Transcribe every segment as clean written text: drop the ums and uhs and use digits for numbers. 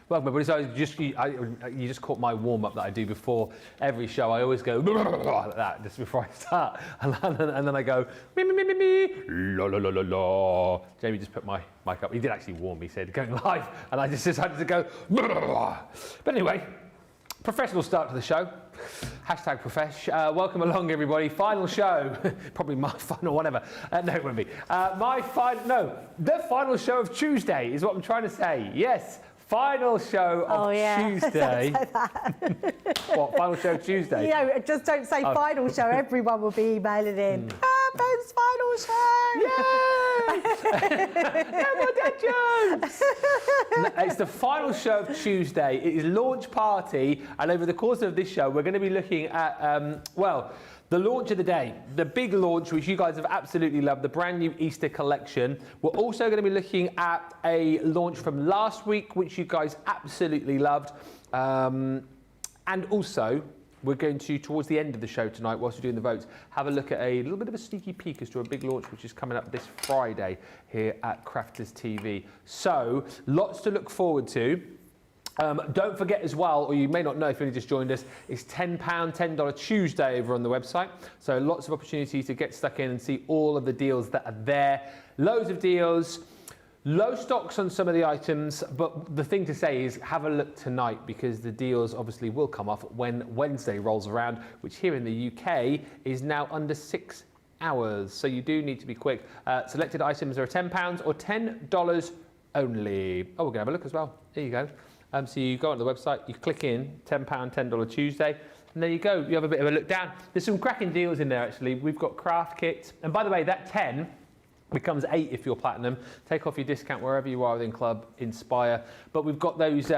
Welcome everybody. So you just caught my warm-up that I do before every show. I always go like that just before I start, and then I go me me me me me la la la la la. Jamie just put my mic up. He did actually warn me. He said going live, and I just decided to go. But anyway, professional start to the show. Hashtag profesh. Welcome along everybody. Final show. Probably my final, whatever. No, it won't be. The final show of Tuesday is what I'm trying to say. Yes. Final show of Tuesday. Don't say that. What, final show Tuesday? Yeah, just don't say final show. Everyone will be emailing in. Ben's final show! Yay! No more dead jokes! It's the final show of Tuesday. It is launch party, and over the course of this show, we're going to be looking at, the launch of the day, the big launch, which you guys have absolutely loved, the brand new Easter collection. We're also going to be looking at a launch from last week, which you guys absolutely loved. And also, we're going to, towards the end of the show tonight, whilst we're doing the votes, have a look at a little bit of a sneaky peek as to a big launch, which is coming up this Friday here at Crafters TV. So, lots to look forward to. Don't forget as well, or you may not know if you only just joined us, it's £10, $10 Tuesday over on the website. So lots of opportunities to get stuck in and see all of the deals that are there. Loads of deals, low stocks on some of the items, but the thing to say is have a look tonight because the deals obviously will come off when Wednesday rolls around, which here in the UK is now under 6 hours. So you do need to be quick. Selected items are £10 or $10 only. Oh, we're going to have a look as well. There you go. So you go on the website, you click in £10, $10 Tuesday, and there you go. You have a bit of a look down. There's some cracking deals in there, actually. We've got craft kits. And by the way, that 10 becomes 8 if you're platinum. Take off your discount wherever you are within Club, Inspire. But we've got those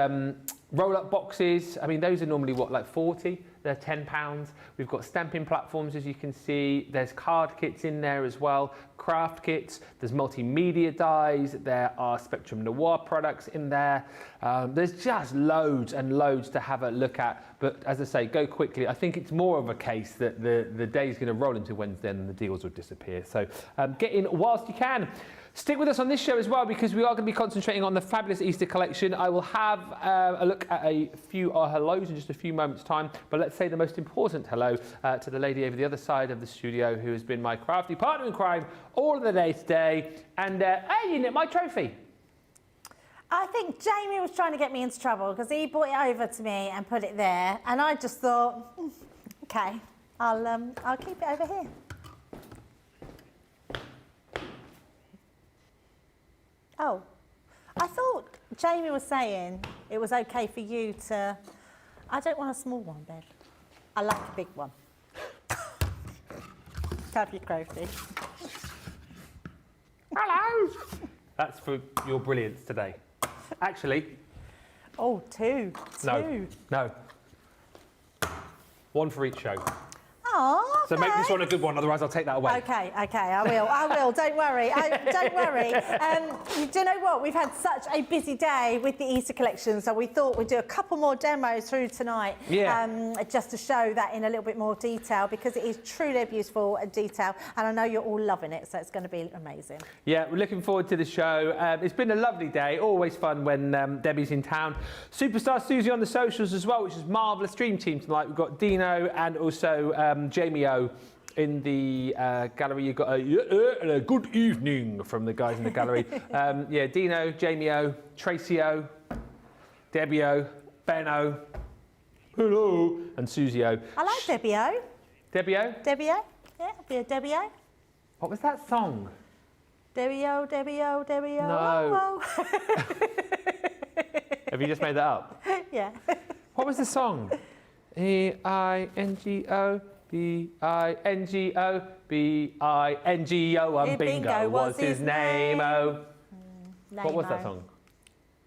roll-up boxes. I mean, those are normally, what, like 40? They're £10. We've got stamping platforms, as you can see. There's card kits in there as well, craft kits. There's multimedia dies. There are Spectrum Noir products in there. There's just loads and loads to have a look at. But as I say, go quickly. I think it's more of a case that the day's going to roll into Wednesday and the deals will disappear. So get in whilst you can. Stick with us on this show as well because we are going to be concentrating on the fabulous Easter collection. I will have a look at a few hellos in just a few moments' time, but let's say the most important hello to the lady over the other side of the studio who has been my crafty partner in crime all of the day today. And hey, you nicked my trophy. I think Jamie was trying to get me into trouble because he brought it over to me and put it there, and I just thought, okay, I'll keep it over here. Oh, I thought Jamie was saying it was okay for you to... I don't want a small one, Ben. I like a big one. Have your trophy. Hello! That's for your brilliance today. Actually... Oh, two. No. One for each show. Oh, so make this one a good one, otherwise I'll take that away. Okay, I will, don't worry. Don't worry. Do you know what? We've had such a busy day with the Easter collection, so we thought we'd do a couple more demos through tonight, just to show that in a little bit more detail, because it is truly a beautiful detail, and I know you're all loving it, so it's going to be amazing. Yeah, we're looking forward to the show. It's been a lovely day, always fun when Debbie's in town. Superstar Susie on the socials as well, which is marvellous. Dream team tonight. We've got Dino and also Jamie O in the gallery. You've got a good evening from the guys in the gallery. Dino, Jamie O, Tracy O, Debbie O, Ben O, hello, and Susie O. I like Debbie O. Debbie O? Debbie O? Yeah, be a Debbie O. What was that song? Debbie O, Debbie O, Debbie O. No. Have you just made that up? Yeah. What was the song? E-I-N-G-O. B-I-N-G-O, B-I-N-G-O, and Bingo was his name-o. What was that song?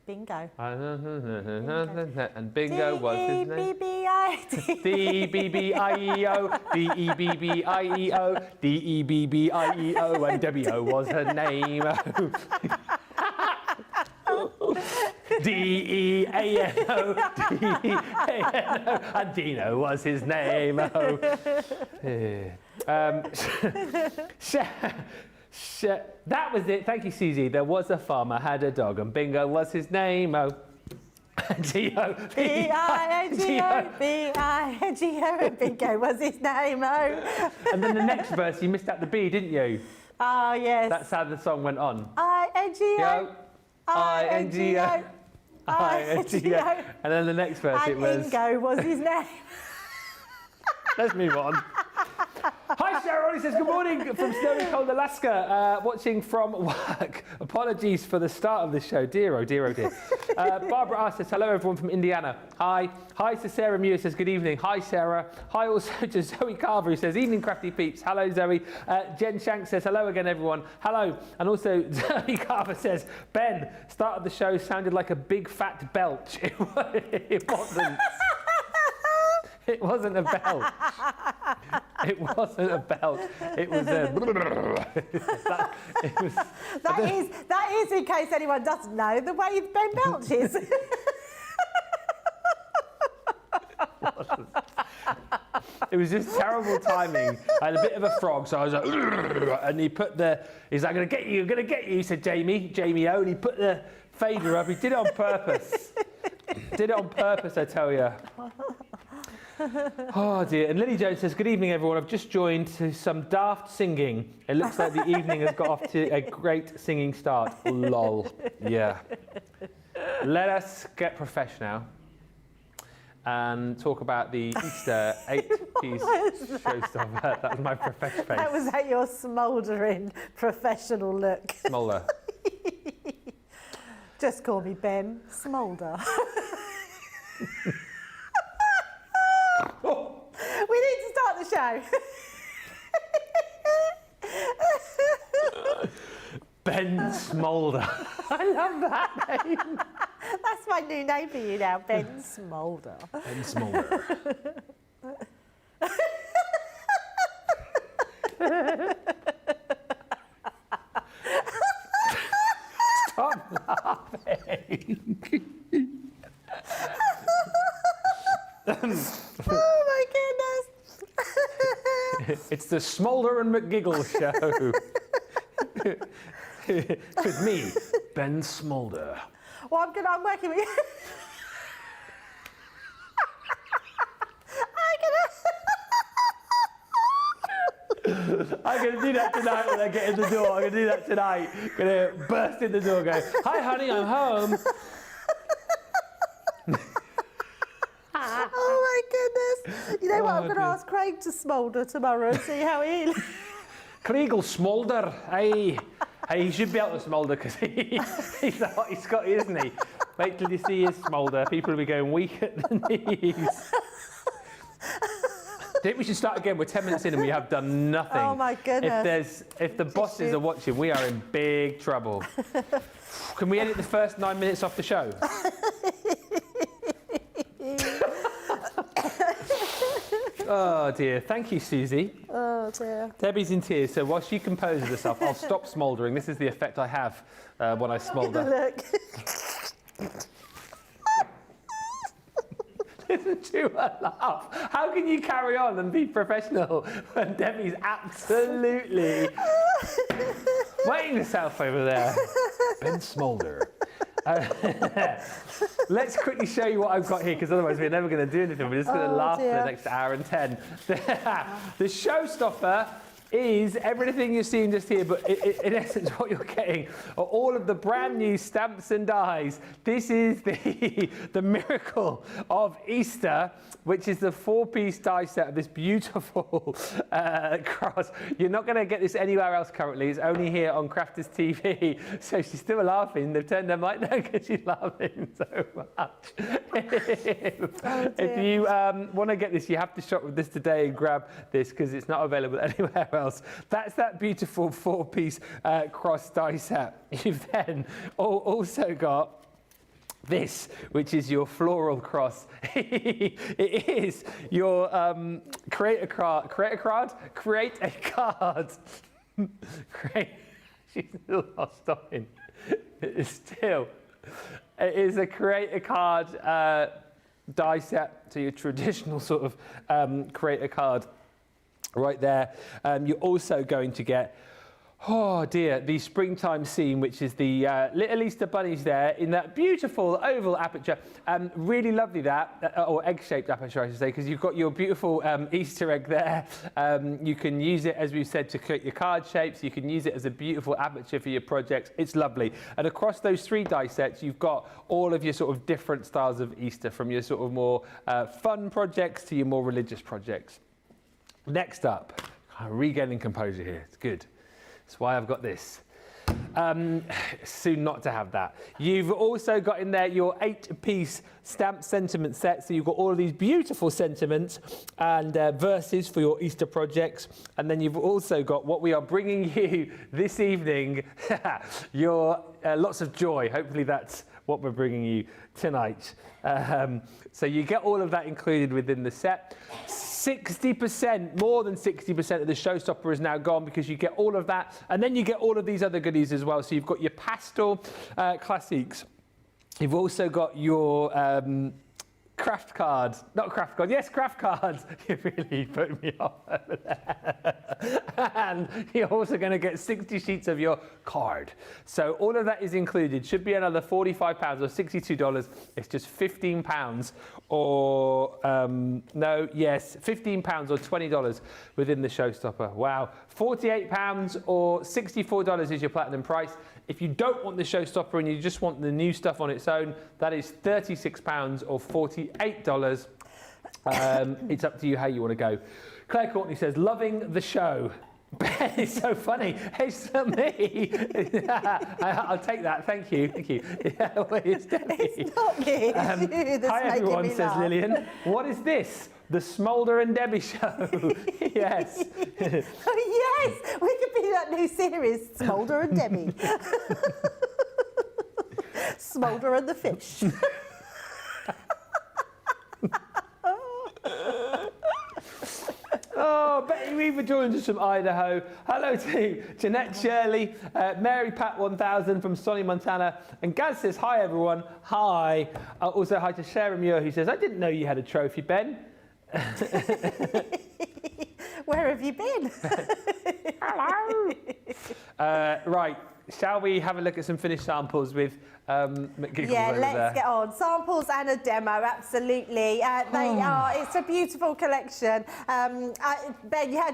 Bingo. And Bingo was his name. D-B-B-I-E-O, D-E-B-B-I-E-O, D-E-B-B-I-E-O, and Debbie-O was her name-o. D-E-A-N-O, D-E-A-N-O, and Dino was his name. Oh. That was it. Thank you, Susie. There was a farmer, had a dog, and Bingo was his name. Oh. B-I-N-G-O, B-I-N-G-O, and Bingo was his name. Oh. And then the next verse, you missed out the B, didn't you? Oh, yes. That's how the song went on. I-N-G-O. I-N-G-O, I-N-G-O. And then the next verse it was... Bingo was his name. Let's move on. Hi, Sara. He says, good morning from snowy cold Alaska, watching from work. Apologies for the start of the show. Dear, oh dear, oh dear. Barbara R says, hello, everyone from Indiana. Hi. Hi to Sarah Muir, says, good evening. Hi, Sarah. Hi also to Zoe Carver, who says, evening, crafty peeps. Hello, Zoe. Jen Shank says, hello again, everyone. Hello. And also, Zoe Carver says, Ben, start of the show sounded like a big fat belch. It wasn't. It wasn't a belch. It wasn't a belch. It was a. That is, in case anyone doesn't know, the way Ben belches. It was just terrible timing. I had a bit of a frog, so I was like, and he's like, I'm going to get you, I'm going to get you, said Jamie O, and he put the fader up. He did it on purpose. Did it on purpose, I tell you. Oh dear. And Lily Jones says, good evening, everyone. I've just joined to some daft singing. It looks like the evening has got off to a great singing start. Lol. Yeah. Let us get professional and talk about the Easter 8-piece showstopper. That was my professional face. That was at your smouldering professional look. Smoulder. Just call me Ben Smoulder. We need to start the show. Ben Smoulder. I love that name. That's my new name for you now, Ben Smoulder. Ben Smoulder. Stop laughing. Oh my goodness. It's the Smoulder and McGiggle show. With me, Ben Smoulder. Well, I'm working with you. I'm going to do that tonight when I get in the door. I'm going to do that tonight. I'm going to burst in the door and go, hi, honey, I'm home. Oh my goodness. You know what, I'm going to ask Craig to smoulder tomorrow and see how he... Craig will smoulder. Hey, he should be able to smoulder because he's the hottie Scotty, isn't he? Wait till you see his smoulder. People will be going weak at the knees. I think we should start again. We're 10 minutes in and we have done nothing. Oh my goodness. If the bosses are watching, we are in big trouble. Can we edit the first 9 minutes off the show? Oh dear. Thank you, Susie. Oh dear. Debbie's in tears, so while she composes herself, I'll stop smouldering. This is the effect I have when I smoulder. Look. Listen to her laugh. How can you carry on and be professional when Debbie's absolutely wetting herself over there? Ben Smoulder. Let's quickly show you what I've got here, because otherwise we're never going to do anything. We're just going to laugh for the next hour and 10. The showstopper is everything you're seeing just here, but in essence what you're getting are all of the brand new stamps and dies. This is the miracle of Easter, which is the 4-piece die set of this beautiful cross. You're not going to get this anywhere else currently. It's only here on Crafters TV. So she's still laughing. They've turned their mic down because she's laughing so much. If you want to get this, you have to shop with this today and grab this because it's not available anywhere else. That's that beautiful 4-piece cross die set. You've then also got this, which is your floral cross. It is your create a card. She's still not stopping. It is a create a card die set to your traditional sort of create a card. Right there. You're also going to get, oh dear, the springtime scene, which is the little Easter bunnies there in that beautiful oval aperture. Really lovely that, or egg-shaped aperture, I should say, because you've got your beautiful Easter egg there. You can use it, as we've said, to create your card shapes. You can use it as a beautiful aperture for your projects. It's lovely. And across those 3 die sets, you've got all of your sort of different styles of Easter, from your sort of more fun projects to your more religious projects. Next up, I'm regaining composure here. It's good. That's why I've got this. Soon not to have that. You've also got in there your 8-piece stamp sentiment set. So you've got all of these beautiful sentiments and verses for your Easter projects. And then you've also got what we are bringing you this evening, your lots of joy. Hopefully that's what we're bringing you tonight. So you get all of that included within the set. 60%, more than 60% of the showstopper is now gone because you get all of that. And then you get all of these other goodies as well. So you've got your pastel classiques. You've also got your craft cards. Not craft cards. Yes, craft cards. You really put me off over there. And you're also going to get 60 sheets of your card. So all of that is included. Should be another £45 or $62. It's just £15 or £15 or $20 within the showstopper. Wow. £48 or $64 is your platinum price. If you don't want the showstopper and you just want the new stuff on its own, that is £36 or $48. It's up to you how you want to go. Claire Courtney says, loving the show. Ben, it's so funny. It's not me. I'll take that. Thank you. Thank you. Yeah, wait, it's Debbie. It's not me. It's you that's hi, everyone, me says laugh. Lillian. What is this? The Smolder and Debbie show. Yes. Oh, yes. We could be that new series, Smolder and Debbie. Smolder and the fish. Oh, Betty Weaver joins us from Idaho. Hello to Jeanette Shirley, Mary Pat 1000 from Sonny, Montana. And Gaz says, hi, everyone. Hi. Also, hi to Sharon Muir, who says, I didn't know you had a trophy, Ben. Where have you been? Hello. Right. Shall we have a look at some finished samples with McGiggles Yeah, over let's there? get on. Samples and a demo, absolutely. It's a beautiful collection. Ben,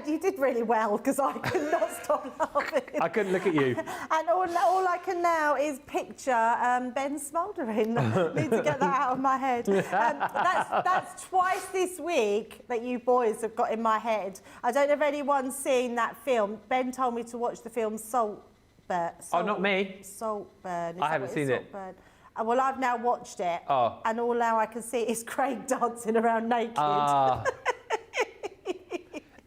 you did really well because I could not stop laughing. I couldn't look at you. And all I can now is picture Ben smouldering. Need to get that out of my head. That's twice this week that you boys have got in my head. I don't know if anyone's seen that film. Ben told me to watch the film Saltburn. Oh, not me. Saltburn. I haven't seen it. Well, I've now watched it, and all now I can see is Craig dancing around naked.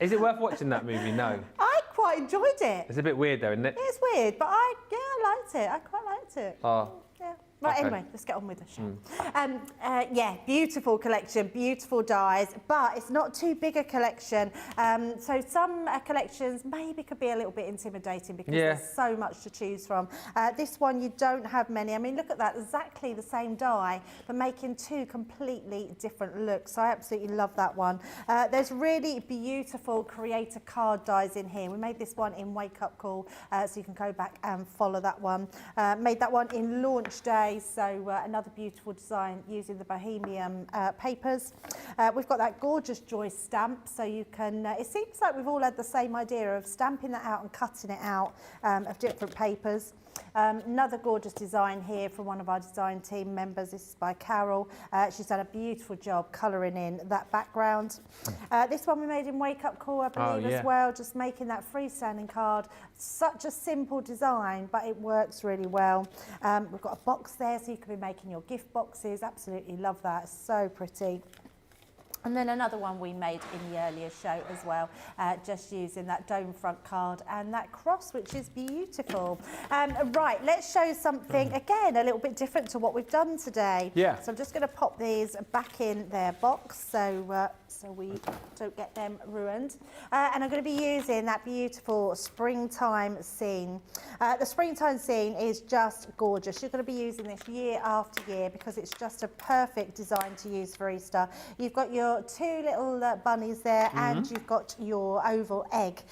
Is it worth watching that movie? No. I quite enjoyed it. It's a bit weird though, isn't it? It's weird, but I liked it. I quite liked it. Oh. Yeah. Right, Okay. anyway, let's get on with the show. Yeah, beautiful collection, beautiful dies, but it's not too big a collection. So some collections maybe could be a little bit intimidating because there's so much to choose from. This one, you don't have many. I mean, look at that, exactly the same die, but making two completely different looks. So I absolutely love that one. There's really beautiful creator card dies in here. We made this one in Wake Up Call, so you can go back and follow that one. Made that one in Launch Day. So another beautiful design using the Bohemian papers. We've got that gorgeous Joy stamp, so you can, it seems like we've all had the same idea of stamping that out and cutting it out of different papers. Another gorgeous design here from one of our design team members. This is by Carol. She's done a beautiful job colouring in that background. This one we made in Wake Up Call, I believe, as well, just making that freestanding card. Such a simple design, but it works really well. We've got a box there, so you can be making your gift boxes. Absolutely love that. It's so pretty. And then another one we made in the earlier show as well, just using that dome front card and that cross, which is beautiful. Right, let's show something, again, a little bit different to what we've done today. Yeah. So I'm just going to pop these back in their box so we don't get them ruined. And I'm going to be using that beautiful springtime scene. The springtime scene is just gorgeous. You're going to be using this year after year because it's just a perfect design to use for Easter. You've got your two little bunnies there, and you've got your oval egg.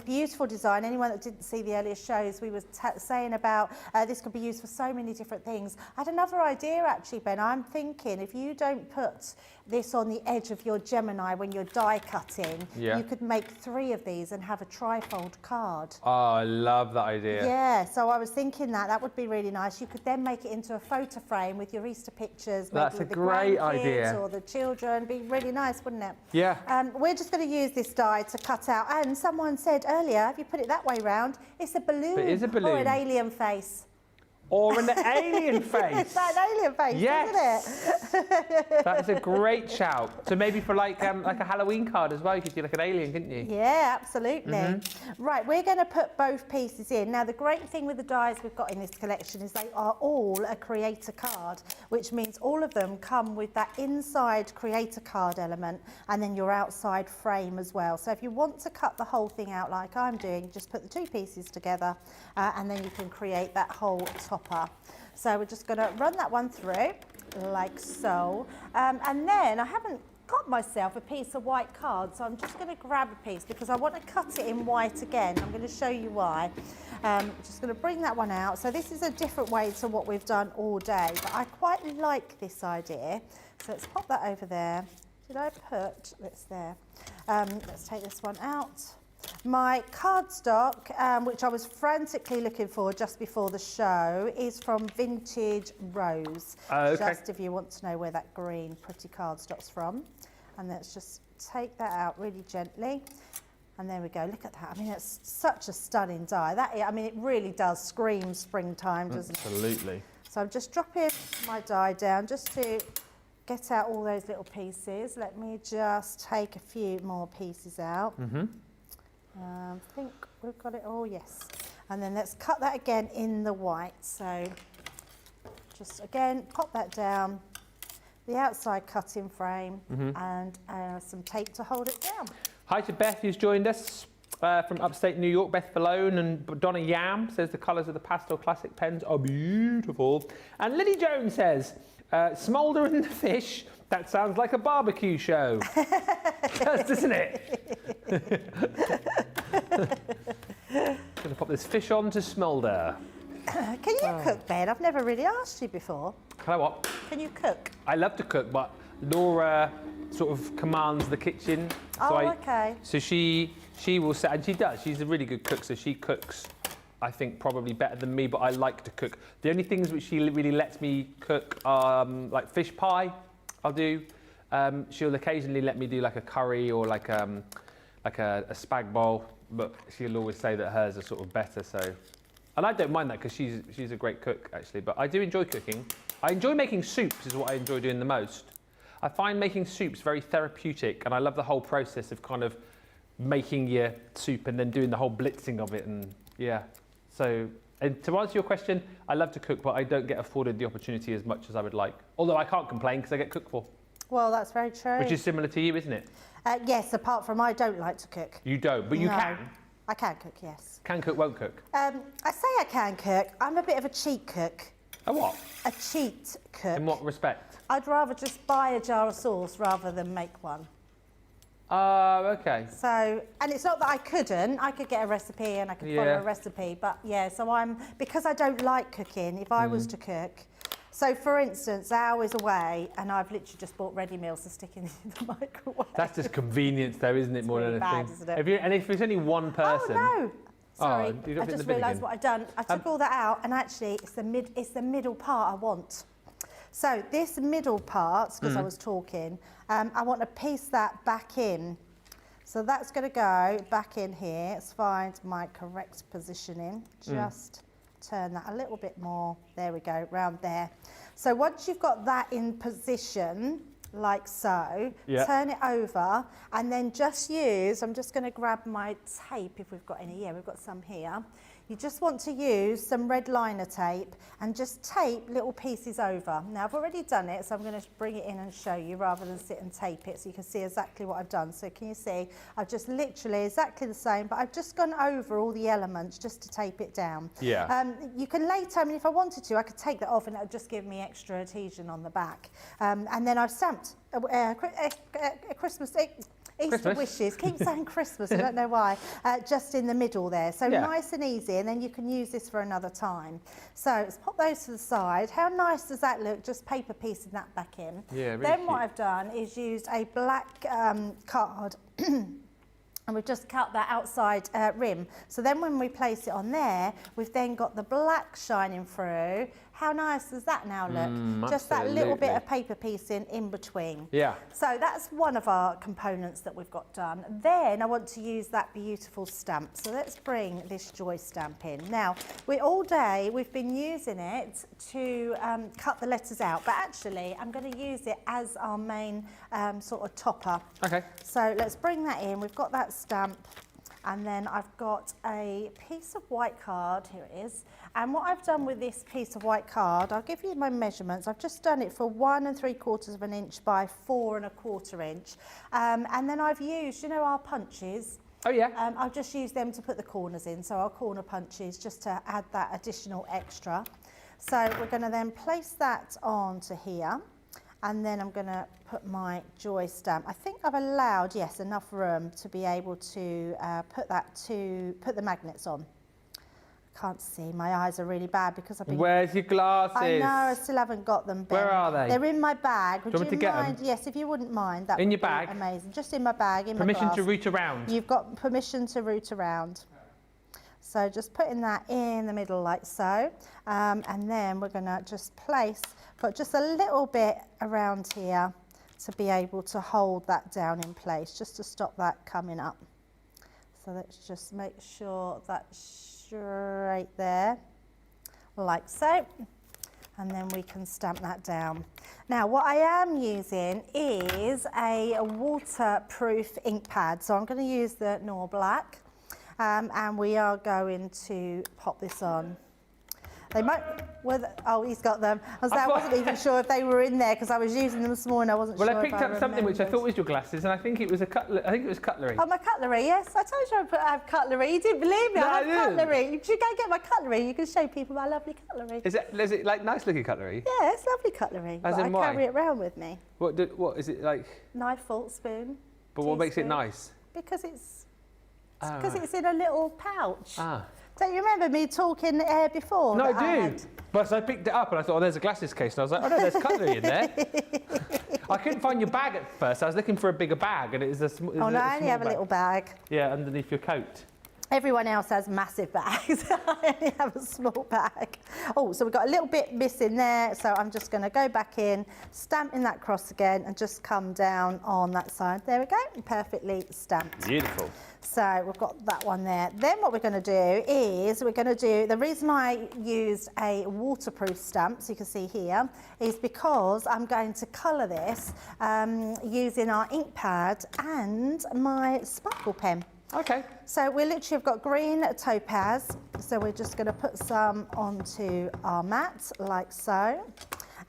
Beautiful design. Anyone that didn't see the earlier shows, we were saying about this could be used for so many different things. I had another idea actually, Ben. I'm thinking if you don't put this on the edge of your Gemini, when you're die cutting, Yeah. you could make 3 of these and have a trifold card. Oh, I love that idea. Yeah, so I was thinking that would be really nice. You could then make it into a photo frame with your Easter pictures. That's maybe a with great the grandkids idea. or the children. Be really nice, wouldn't it? Yeah. We're just going to use this die to cut out. And someone said earlier, if you put it that way round, it's a balloon. It is a Or balloon. an alien face. Or an alien face. It's like an alien face, Yes. isn't it? That is a great shout. So maybe for like a Halloween card as well, you could do like an alien, couldn't you? Yeah, absolutely. Mm-hmm. Right, we're going to put both pieces in. Now, the great thing with the dies we've got in this collection is they are all a creator card, which means all of them come with that inside creator card element and then your outside frame as well. So if you want to cut the whole thing out like I'm doing, just put the 2 pieces together and then you can create that whole topper. So we're just going to run that one through like so. And then I haven't got myself a piece of white card, so I'm just going to grab a piece because I want to cut it in white again. I'm going to show you why. Just going to bring that one out. So this is a different way to what we've done all day, but I quite like this idea. So let's pop that over there. Did I put, it's there. Let's take this one out. My cardstock, which I was frantically looking for just before the show, is from Vintage Rose. Okay. Just if you want to know where that green pretty cardstock's from. And let's just take that out really gently. And there we go, look at that. I mean, it's such a stunning die. I mean, it really does scream springtime, doesn't it? Absolutely. So I'm just dropping my die down just to get out all those little pieces. Let me just take a few more pieces out. I think we've got it all, yes. And then let's cut that again in the white. So just again, pop that down, the outside cutting frame and some tape to hold it down. Hi to Beth, who's joined us from upstate New York. Beth Falone, and Donna Yam says the colours of the Pastel Classic pens are beautiful. And Lily Jones says, Smoulder and the fish, that sounds like a barbecue show. Does, doesn't it? Gonna pop this fish on to smoulder. Can you cook, Ben? I've never really asked you before. Can I what? Can you cook? I love to cook, but Laura sort of commands the kitchen. Okay. So she will say, and she does. She's a really good cook, so she cooks, I think, probably better than me. But I like to cook. The only things which she really lets me cook are like fish pie. I'll do. She'll occasionally let me do like a curry or like a spag bowl, but she'll always say that hers are sort of better. So, and I don't mind that because she's a great cook actually. But I do enjoy cooking. I enjoy making soups is what I enjoy doing the most. I find making soups very therapeutic, and I love the whole process of kind of making your soup and then doing the whole blitzing of it. And yeah, so and to answer your question, I love to cook, but I don't get afforded the opportunity as much as I would like. Although I can't complain because I get cooked for. Well, that's very true. Which is similar to you, isn't it? Yes, apart from I don't like to cook. You don't, but you No. can. I can cook, yes. Can cook, won't cook. I say I can cook. I'm a bit of a cheat cook. A what? A cheat cook. In what respect? I'd rather just buy a jar of sauce rather than make one. Oh, okay. So, and it's not that I couldn't. I could get a recipe and I could follow Yeah. a recipe. But yeah, so because I don't like cooking, if I was to cook, so for instance, hours away and I've literally just bought ready meals to stick in the microwave. That's just convenience though, isn't it, more really than anything? bad, isn't it? And if it's only one person... Oh no! Sorry, you don't I fit in the just bin realised again. what I'd done. I took all that out, and actually, it's the middle part I want. So this middle part, because I was talking, I want to piece that back in. So that's going to go back in here. Let's find my correct positioning. Just turn that a little bit more. There we go, round there. So once you've got that in position, like so, turn it over and then just use, I'm just going to grab my tape if we've got any. Yeah, we've got some here. You just want to use some red liner tape and just tape little pieces over. Now I've already done it, so I'm going to bring it in and show you rather than sit and tape it so you can see exactly what I've done. So can you see, I've just literally exactly the same, but I've just gone over all the elements just to tape it down. Yeah. You can later, I mean, if I wanted to, I could take that off and it would just give me extra adhesion on the back. And then I've stamped a Christmas, Easter wishes. Keep saying Christmas, I don't know why. Just in the middle there. So nice and easy, and then you can use this for another time. So let's pop those to the side. How nice does that look? Just paper piecing that back in. Yeah, really Then cute. what I've done is used a black card and we've just cut that outside rim. So then when we place it on there, we've then got the black shining through. How nice does that now look? Just that little bit of paper piecing in between. Yeah. So that's one of our components that we've got done. Then I want to use that beautiful stamp. So let's bring this Joy stamp in. Now, all day we've been using it to cut the letters out, but actually I'm going to use it as our main sort of topper. Okay. So let's bring that in. We've got that stamp. And then I've got a piece of white card, here it is. And what I've done with this piece of white card, I'll give you my measurements. I've just done it for 1 3/4 inch by 4 1/4 inch. And then I've used, you know, our punches. Oh yeah. I'll just use them to put the corners in. So our corner punches, just to add that additional extra. So we're gonna then place that onto here. And then I'm going to put my Joy stamp. I think I've allowed, yes, enough room to be able to put the magnets on. Can't see, my eyes are really bad because I've been... Where's your glasses? I know, I still haven't got them, Ben. Where are they? They're in my bag. Do you want me to get them? Yes, if you wouldn't mind, that in would your be bag? amazing. Just in my bag, in Permission my glass. to root around? You've got permission to root around. So just putting that in the middle like so. And then we're going to just place, got just a little bit around here to be able to hold that down in place, just to stop that coming up. So let's just make sure that's straight there, like so. And then we can stamp that down. Now, what I am using is a waterproof ink pad. So I'm going to use the Nor Black. And we are going to pop this on. They might, oh, he's got them. I wasn't even sure if they were in there because I was using them this morning. I wasn't sure. Well, I picked up something which I thought was your glasses, and I think it was cutlery. Oh, my cutlery, yes. I told you I have cutlery. You didn't believe me. No, I have I didn't. cutlery. You should go and get my cutlery. You can show people my lovely cutlery. Is it like nice looking cutlery? Yeah, it's lovely cutlery. As But in I why? carry it around with me. What is it like? Knife, fork, spoon. But what makes it teaspoon. nice? Because it's Right. it's in a little pouch. Ah. Don't you remember me talking before? No, that I do. But so I picked it up and I thought, oh, there's a glasses case. And I was like, oh no, there's cutlery in there. I couldn't find your bag at first. I was looking for a bigger bag, and it was a small. Oh no, I only have a little bag. Yeah, underneath your coat. Everyone else has massive bags. I only have a small bag. Oh, so we've got a little bit missing there. So I'm just going to go back in, stamp in that cross again, and just come down on that side. There we go, perfectly stamped. Beautiful. So we've got that one there. Then what we're going to do is the reason I used a waterproof stamp, so you can see here, is because I'm going to colour this using our ink pad and my sparkle pen. Okay. So we literally have got green topaz, so we're just going to put some onto our mat like so.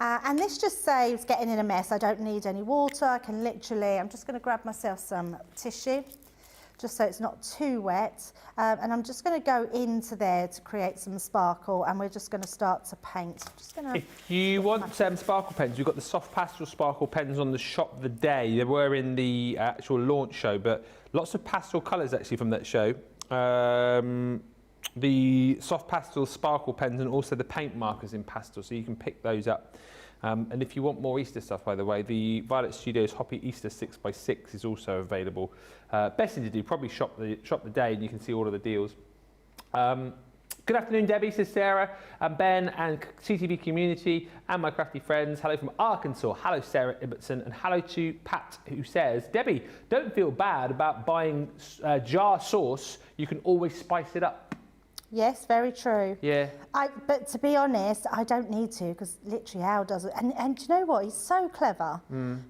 And this just saves getting in a mess. I don't need any water. I can literally, I'm just going to grab myself some tissue, just so it's not too wet. And I'm just going to go into there to create some sparkle, and we're just going to start to paint. Just gonna if you want sparkle pens, we've got the soft pastel sparkle pens on the shop of the day. They were in the actual launch show, but lots of pastel colours actually from that show. The soft pastel sparkle pens and also the paint markers in pastel, so you can pick those up. And if you want more Easter stuff, by the way, the Violet Studios Hoppy Easter 6x6 is also available. Best thing to do, probably shop the day, and you can see all of the deals. Good afternoon, Debbie, says Sarah, and Ben, and CTV community, and my crafty friends. Hello from Arkansas. Hello, Sarah Ibbotson, and hello to Pat, who says, Debbie, don't feel bad about buying jar sauce. You can always spice it up. Yes, very true. Yeah. But to be honest, I don't need to, because literally Al does it. And do you know what? He's so clever,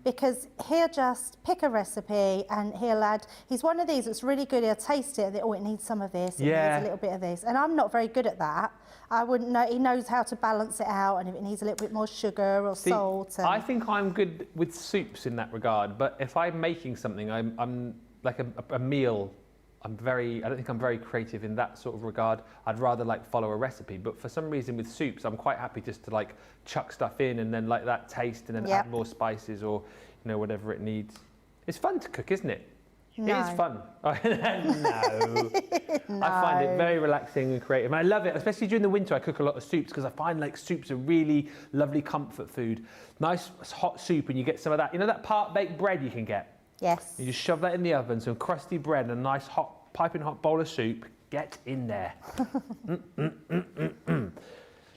because he'll just pick a recipe and he'll add, he's one of these that's really good. He'll taste it and oh, it needs some of this, it needs a little bit of this. And I'm not very good at that. I wouldn't know. He knows how to balance it out, and if it needs a little bit more sugar or salt. And... I think I'm good with soups in that regard, but if I'm making something, I'm like a meal. I don't think I'm very creative in that sort of regard. I'd rather like follow a recipe, but for some reason with soups, I'm quite happy just to like chuck stuff in and then like that taste and then add more spices or, you know, whatever it needs. It's fun to cook, isn't it? No. It is fun. No. I find it very relaxing and creative. And I love it, especially during the winter. I cook a lot of soups because I find like soups are really lovely comfort food. Nice hot soup, and you get some of that. You know that part-baked bread you can get? Yes. You just shove that in the oven, some crusty bread and a nice hot, piping hot bowl of soup. Get in there.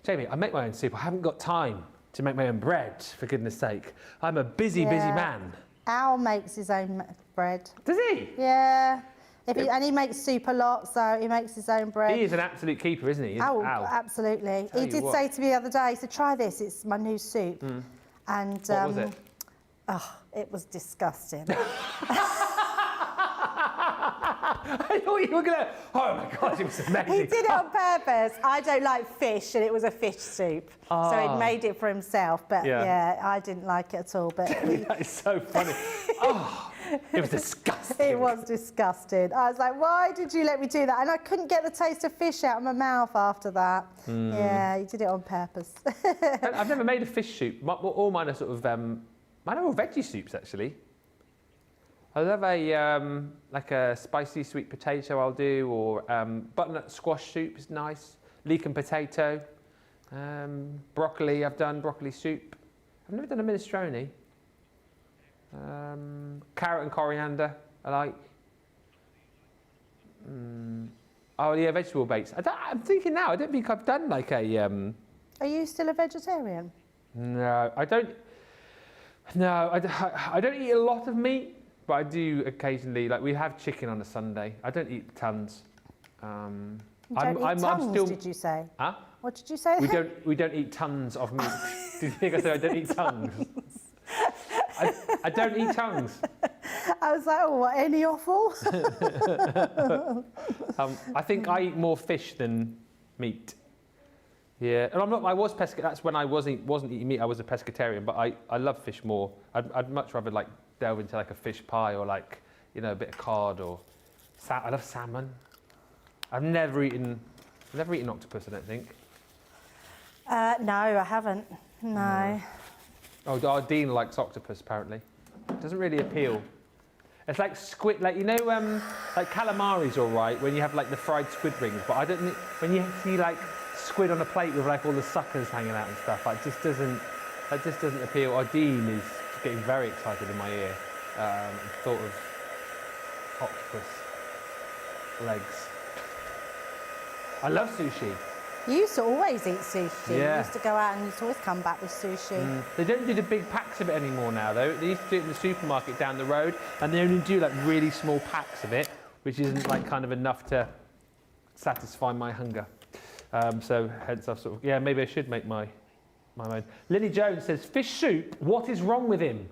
Jamie, I make my own soup. I haven't got time to make my own bread, for goodness sake. I'm a busy man. Al makes his own bread. Does he? Yeah. And he makes soup a lot, so he makes his own bread. He is an absolute keeper, isn't he? Oh, absolutely. He did say to me the other day, so try this, it's my new soup. And what was it? Oh, it was disgusting. I thought you were going to... Oh, my God, it was amazing. He did it on purpose. I don't like fish, and it was a fish soup. So he'd made it for himself, but yeah, I didn't like it at all. But that is so funny. Oh, it was disgusting. It was disgusting. I was like, why did you let me do that? And I couldn't get the taste of fish out of my mouth after that. Yeah, he did it on purpose. I've never made a fish soup. All mine are sort of... mine are all veggie soups, actually. I love like a spicy sweet potato I'll do, or butternut squash soup is nice. Leek and potato. Broccoli, I've done broccoli soup. I've never done a minestrone. Carrot and coriander, I like. Oh yeah, vegetable bakes. I'm thinking now, I don't think I've done like a... Are you still a vegetarian? No, I don't. No, I don't eat a lot of meat. But I do occasionally, like we have chicken on a Sunday. I don't eat tons. You don't eat tons, did you say? Huh? What did you say? We don't eat tons of meat. Did you think I said I don't eat tongues? I don't eat tongues. I was like, oh, what, any offal? I think I eat more fish than meat. Yeah, and I was that's when I wasn't eating meat. I was a pescatarian, but I love fish more. I'd much rather like delve into like a fish pie or like, you know, a bit of cod or... I love salmon. I've never eaten octopus, I don't think. No, I haven't. No. Oh, our Dean likes octopus, apparently. It doesn't really appeal. It's like squid, like, you know, like calamari's all right when you have like the fried squid rings, but I don't... When you see like squid on a plate with like all the suckers hanging out and stuff, that just doesn't appeal. Our Dean is getting very excited in my ear. Thought of octopus legs. I love sushi. You used to always eat sushi. Yeah. You used to go out and you used to always come back with sushi. They don't do the big packs of it anymore now, though. They used to do it in the supermarket down the road, and they only do like really small packs of it, which isn't like kind of enough to satisfy my hunger. So hence I've sort of, yeah, maybe I should make my own. Lily Jones says, fish soup, what is wrong with him?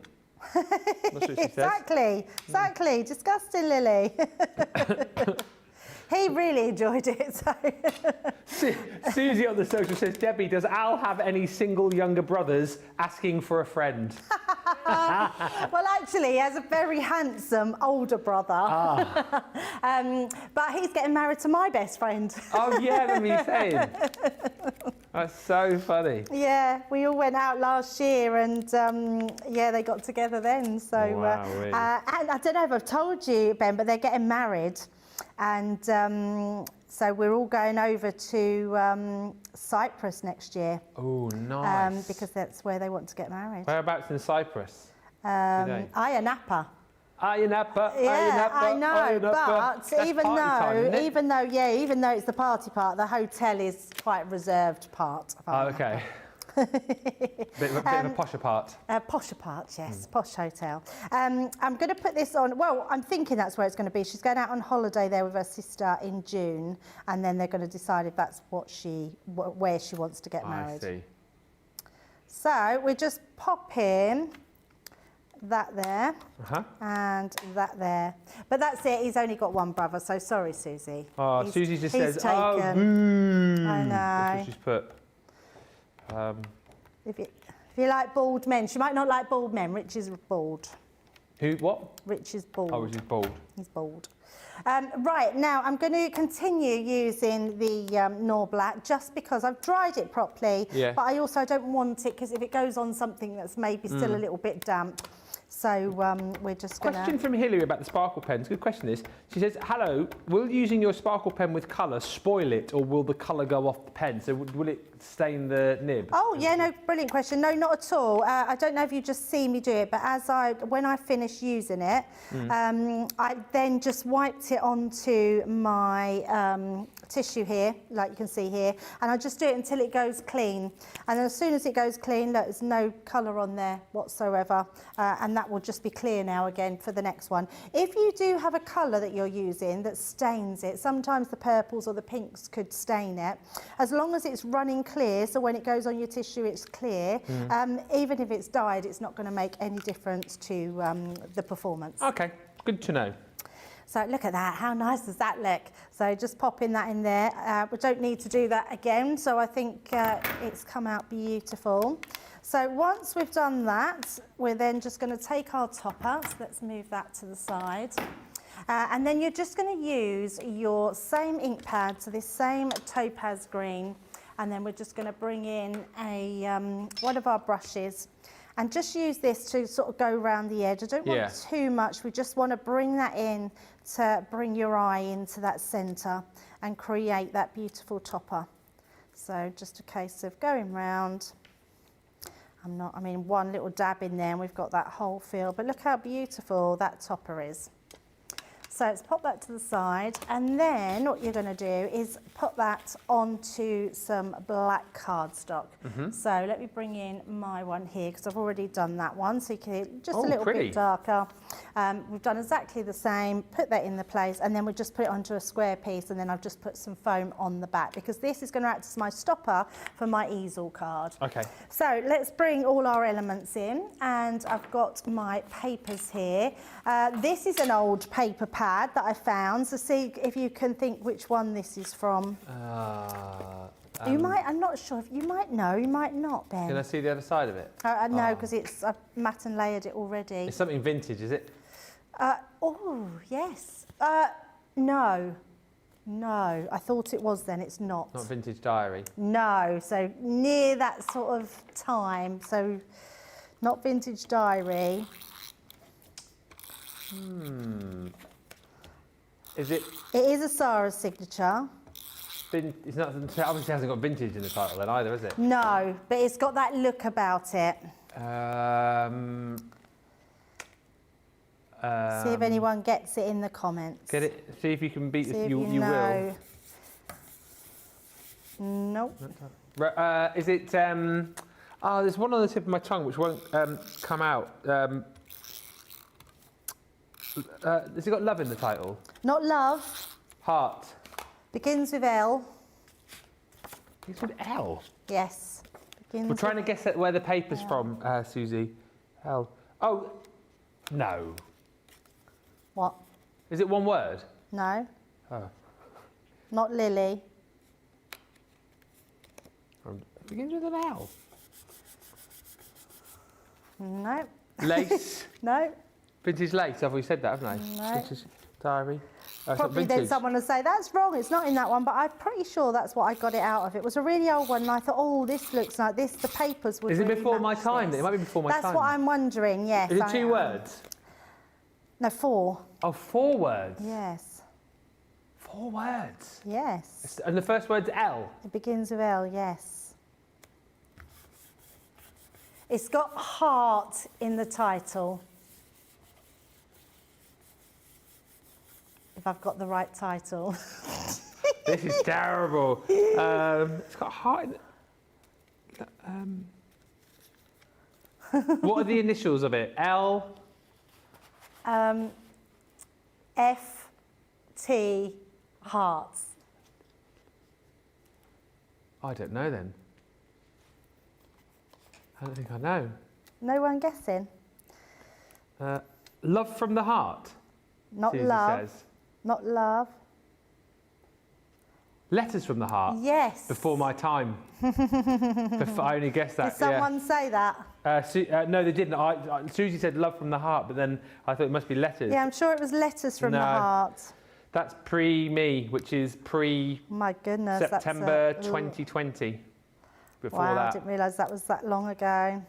That's what she Exactly. Disgusting, Lily. He really enjoyed it. So. Susie on the social says, Debbie, does Al have any single younger brothers asking for a friend? Well, actually, he has a very handsome older brother. But he's getting married to my best friend. Oh, yeah, I remember you saying. That's so funny. Yeah, we all went out last year and, yeah, they got together then. So, and I don't know if I've told you, Ben, but they're getting married. And so we're all going over to Cyprus next year. Oh, nice. Because that's where they want to get married. Whereabouts in Cyprus? Ayia Napa. Ayia Napa. Yeah, I know, Ayia Napa. but even though it's the party part, the hotel is quite reserved part. Oh, okay. bit of a posher part. Posher part, yes, posh hotel. I'm going to put this on, well, I'm thinking that's where it's going to be. She's going out on holiday there with her sister in June, and then they're going to decide if that's where she wants to get married. I see. So we just pop in that there and that there. But that's it, he's only got one brother, so sorry, Susie. Oh, Susie just says, taken. oh, boo. I know. That's what she's put. If you like bald men, she might not like bald men. Rich is bald. Who? What? Rich is bald. Oh, Rich is bald. He's bald. Right, now I'm going to continue using the Nor Black just because I've dried it properly, but I don't want it because if it goes on something that's maybe still a little bit damp. So So we're just going to... Question from Hilary about the sparkle pens. Good question this. She says, hello, will using your sparkle pen with colour spoil it, or will the colour go off the pen? So will it stain the nib? Oh, yeah, no, brilliant question. No, not at all. I don't know if you just see me do it, but when I finish using it, I then just wiped it onto my tissue here, like you can see here, and I just do it until it goes clean. And as soon as it goes clean, look, there's no colour on there whatsoever, and that will just be clear now again for the next one. If you do have a colour that you're using that stains it, sometimes the purples or the pinks could stain it, as long as it's running clear, so when it goes on your tissue it's clear, even if it's dyed, it's not going to make any difference to the performance. Okay, good to know. So look at that, how nice does that look? So just popping that in there. We don't need to do that again, so I think it's come out beautiful. So once we've done that, we're then just going to take our topper. So let's move that to the side. And then you're just going to use your same ink pad, so this same topaz green, and then we're just going to bring in one of our brushes and just use this to sort of go around the edge. I don't want too much, we just want to bring that in to bring your eye into that centre and create that beautiful topper. So just a case of going round. One little dab in there and we've got that whole feel, but look how beautiful that topper is. So let's pop that to the side, and then what you're going to do is put that onto some black cardstock. So let me bring in my one here, because I've already done that one, so you can just a little bit darker. We've done exactly the same, put that in the place, and then we just put it onto a square piece, and then I've just put some foam on the back, because this is going to act as my stopper for my easel card. Okay. So let's bring all our elements in, and I've got my papers here. This is an old paper pad that I found, so see if you can think which one this is from. You might, I'm not sure, if you might know, you might not, Ben. Can I see the other side of it? No, because I've matte and layered it already. It's something vintage, is it? Oh, yes. No, I thought it was then, it's not. Not Vintage Diary? No, so near that sort of time, so not Vintage Diary. Is it? It is a Sara signature. It's not, obviously hasn't got vintage in the title then either, is it? No, but it's got that look about it. See if anyone gets it in the comments. Get it? See if you can beat this. You know. will. Nope. Is it? There's one on the tip of my tongue which won't come out. Has it got love in the title? Not love. Heart. Begins with L. Begins with L? Yes. We're trying to guess where the paper's from, Susie. L. Oh, no. What? Is it one word? No. Oh. Not Lily. It begins with an L. No. Lace. No. Vintage lace, have we said that, haven't I? No. Vintage diary. Probably then someone will say, that's wrong, it's not in that one, but I'm pretty sure that's what I got it out of. It was a really old one, and I thought, oh, this looks like this, the papers would Is it really before my match time? this. It might be before my time. That's what I'm wondering, yes. Is it 2 words? No, 4. Oh, 4 words? Yes. 4 words? Yes. And the first word's L? It begins with L, yes. It's got heart in the title. If I've got the right title. This is terrible. It's got heart in it. What are the initials of it? L? F, T, hearts. I don't know then. I don't think I know. No one guessing? Love from the heart? Not Susie love. says. Not love. Letters from the heart? Yes. Before my time. I only guessed that. Did someone say that? No, they didn't. Susie said love from the heart, but then I thought it must be letters. Yeah, I'm sure it was letters from the heart. That's pre-me, which is My goodness, September 2020. Before wow, that. I didn't realise that was that long ago.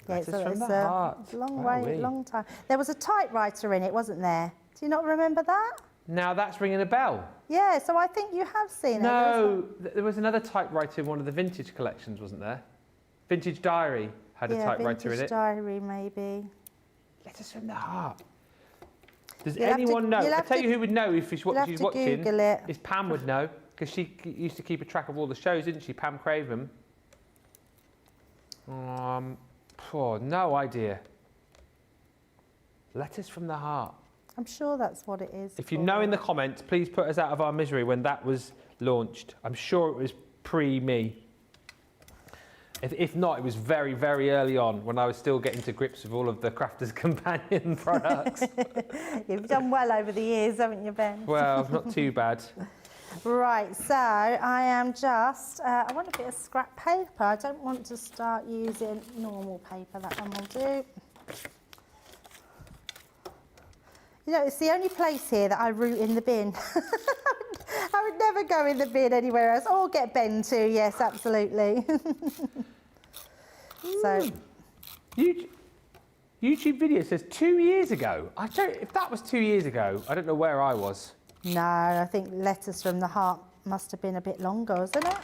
Yeah, Letters from the heart. It's a long way, long time. There was a typewriter in it, wasn't there? Do you not remember that? Now that's ringing a bell. Yeah, so I think you have seen it. No, there was another typewriter in one of the vintage collections, wasn't there? Vintage Diary had a typewriter in it. Vintage Diary, maybe. Letters from the heart. Does anyone know? I'll tell you who would know if she's watching. Google it. Is Pam would know, because she used to keep a track of all the shows, didn't she? Pam Craven. No idea. Letters from the heart. I'm sure that's what it is. If you know in the comments, please put us out of our misery when that was launched. I'm sure it was pre-me. If not, it was very, very early on when I was still getting to grips with all of the Crafter's Companion products. You've done well over the years, haven't you, Ben? Well, not too bad. Right, so I am just, I want a bit of scrap paper. I don't want to start using normal paper. That one will do. You know, it's the only place here that I root in the bin. I would never go in the bin anywhere else. Or get Ben to, yes, absolutely. So, YouTube video says 2 years ago. If that was 2 years ago, I don't know where I was. no, I think Letters from the Heart must have been a bit longer, isn't it?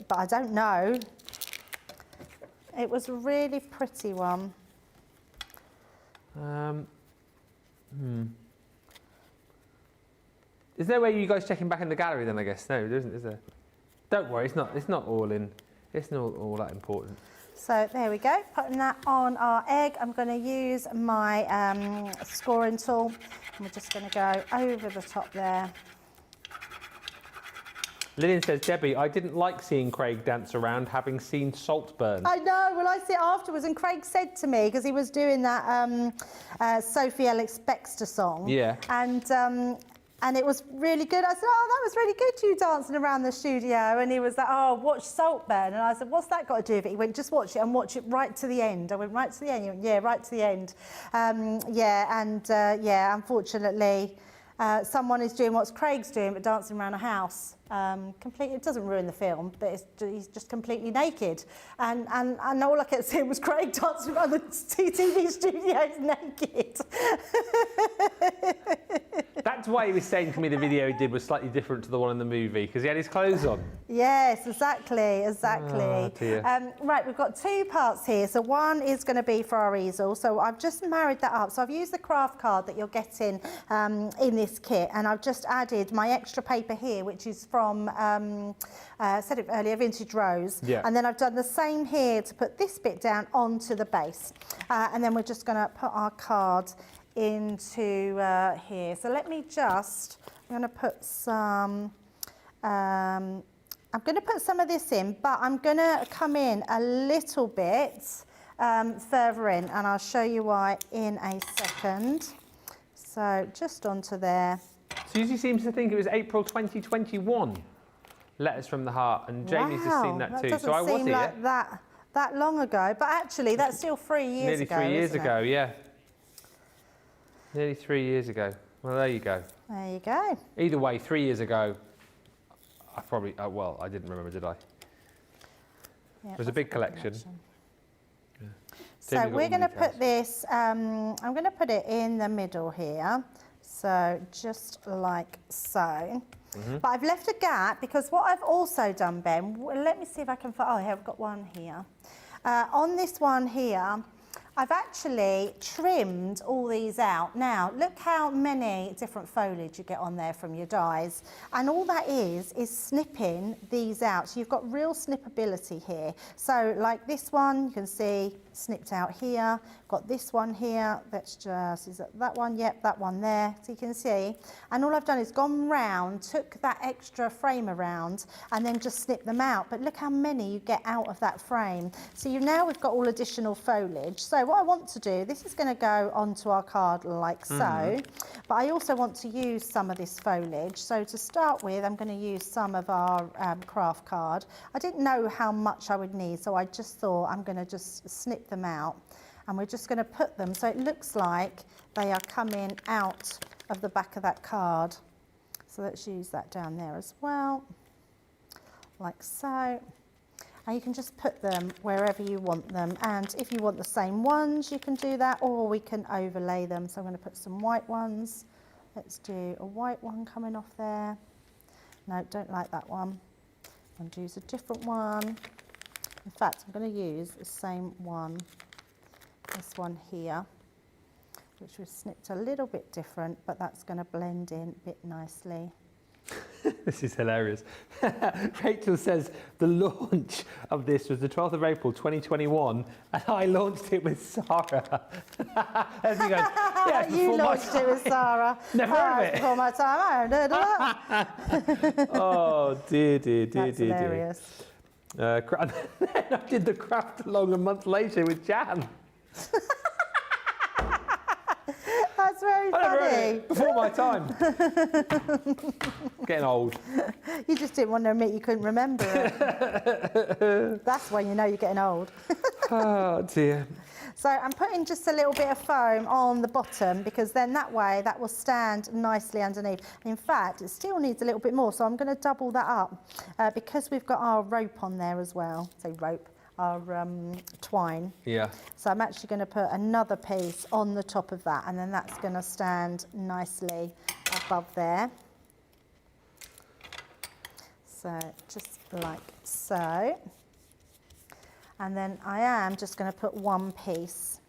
But I don't know. It was a really pretty one. Is there a way you guys checking back in the gallery then, I guess? No, there isn't, is there? Don't worry, it's not all in. It's not all that important. So there we go, putting that on our egg. I'm going to use my scoring tool. And we're just going to go over the top there. Lillian says, Debbie, I didn't like seeing Craig dance around having seen Saltburn. I know, well I see it afterwards and Craig said to me, because he was doing that Sophie Ellis Bextor song. Yeah. And it was really good. I said, oh, that was really good, you dancing around the studio. And he was like, oh, watch Saltburn. And I said, what's that got to do with it? He went, just watch it and watch it right to the end. I went, right to the end? He went, yeah, right to the end. Unfortunately, someone is doing what Craig's doing, but dancing around a house. Completely, it doesn't ruin the film, but he's just completely naked. And all I kept seeing was Craig dancing around the TV studios naked. That's why he was saying to me the video he did was slightly different to the one in the movie, because he had his clothes on. Yes, exactly. Oh, dear. Right, we've got two parts here. So one is going to be for our easel. So I've just married that up. So I've used the craft card that you're getting in this kit, and I've just added my extra paper here, which is from, said it earlier, Vintage Rose. Yeah. And then I've done the same here to put this bit down onto the base. And then we're just going to put our card into here. So let me just, I'm going to put some, I'm going to put some of this in, but I'm going to come in a little bit further in, and I'll show you why in a second. So just onto there. Susie seems to think it was April 2021. Letters from the Heart, and Jamie's just seen that too. Doesn't so I was seem here. like that long ago, but actually that's still 3 years Nearly ago. 3 years isn't ago, it? yeah. Nearly 3 years ago. Well, there you go. There you go. Either way, 3 years ago, I probably, well, I didn't remember, did I? Yeah, it was a big collection. Yeah. So we're going to put this, I'm going to put it in the middle here. So just like so. But I've left a gap because what I've also done, Ben, let me see if I can find, oh, here, I've got one here. On this one here, I've actually trimmed all these out. Now, look how many different foliage you get on there from your dies. And all that is snipping these out. So you've got real snippability here. So like this one, you can see snipped out here. Got this one here. That's just, is that one? Yep, that one there. So you can see. And all I've done is gone round, took that extra frame around, and then just snipped them out. But look how many you get out of that frame. So now we've got all additional foliage. So what I want to do, this is going to go onto our card like so, but I also want to use some of this foliage. So to start with, I'm going to use some of our craft card. I didn't know how much I would need, so I just thought I'm going to just snip them out, and we're just going to put them so it looks like they are coming out of the back of that card. So let's use that down there as well, like so. And you can just put them wherever you want them. And if you want the same ones, you can do that, or we can overlay them. So I'm going to put some white ones. Let's do a white one coming off there. No, don't like that one. I'm going to use a different one. In fact, I'm going to use the same one, this one here, which was snipped a little bit different, but that's going to blend in a bit nicely. This is hilarious. Rachel says the launch of this was the 12th of April 2021 and I launched it with Sara. As he goes, yeah, You launched it with Sara. Never heard of it. Before my time, I haven't heard of that. Oh dear, dear, dear, That's dear, hilarious. dear. And then I did the craft along a month later with Jan. That's very funny. Before my time. Getting old. You just didn't want to admit you couldn't remember it. That's when you know you're getting old. Oh dear. So I'm putting just a little bit of foam on the bottom because then that way that will stand nicely underneath. In fact, it still needs a little bit more, so I'm going to double that up because we've got our rope on there as well. Say rope. Our twine. Yeah. So I'm actually going to put another piece on the top of that, and then that's going to stand nicely above there. So just like so. And then I am just going to put one piece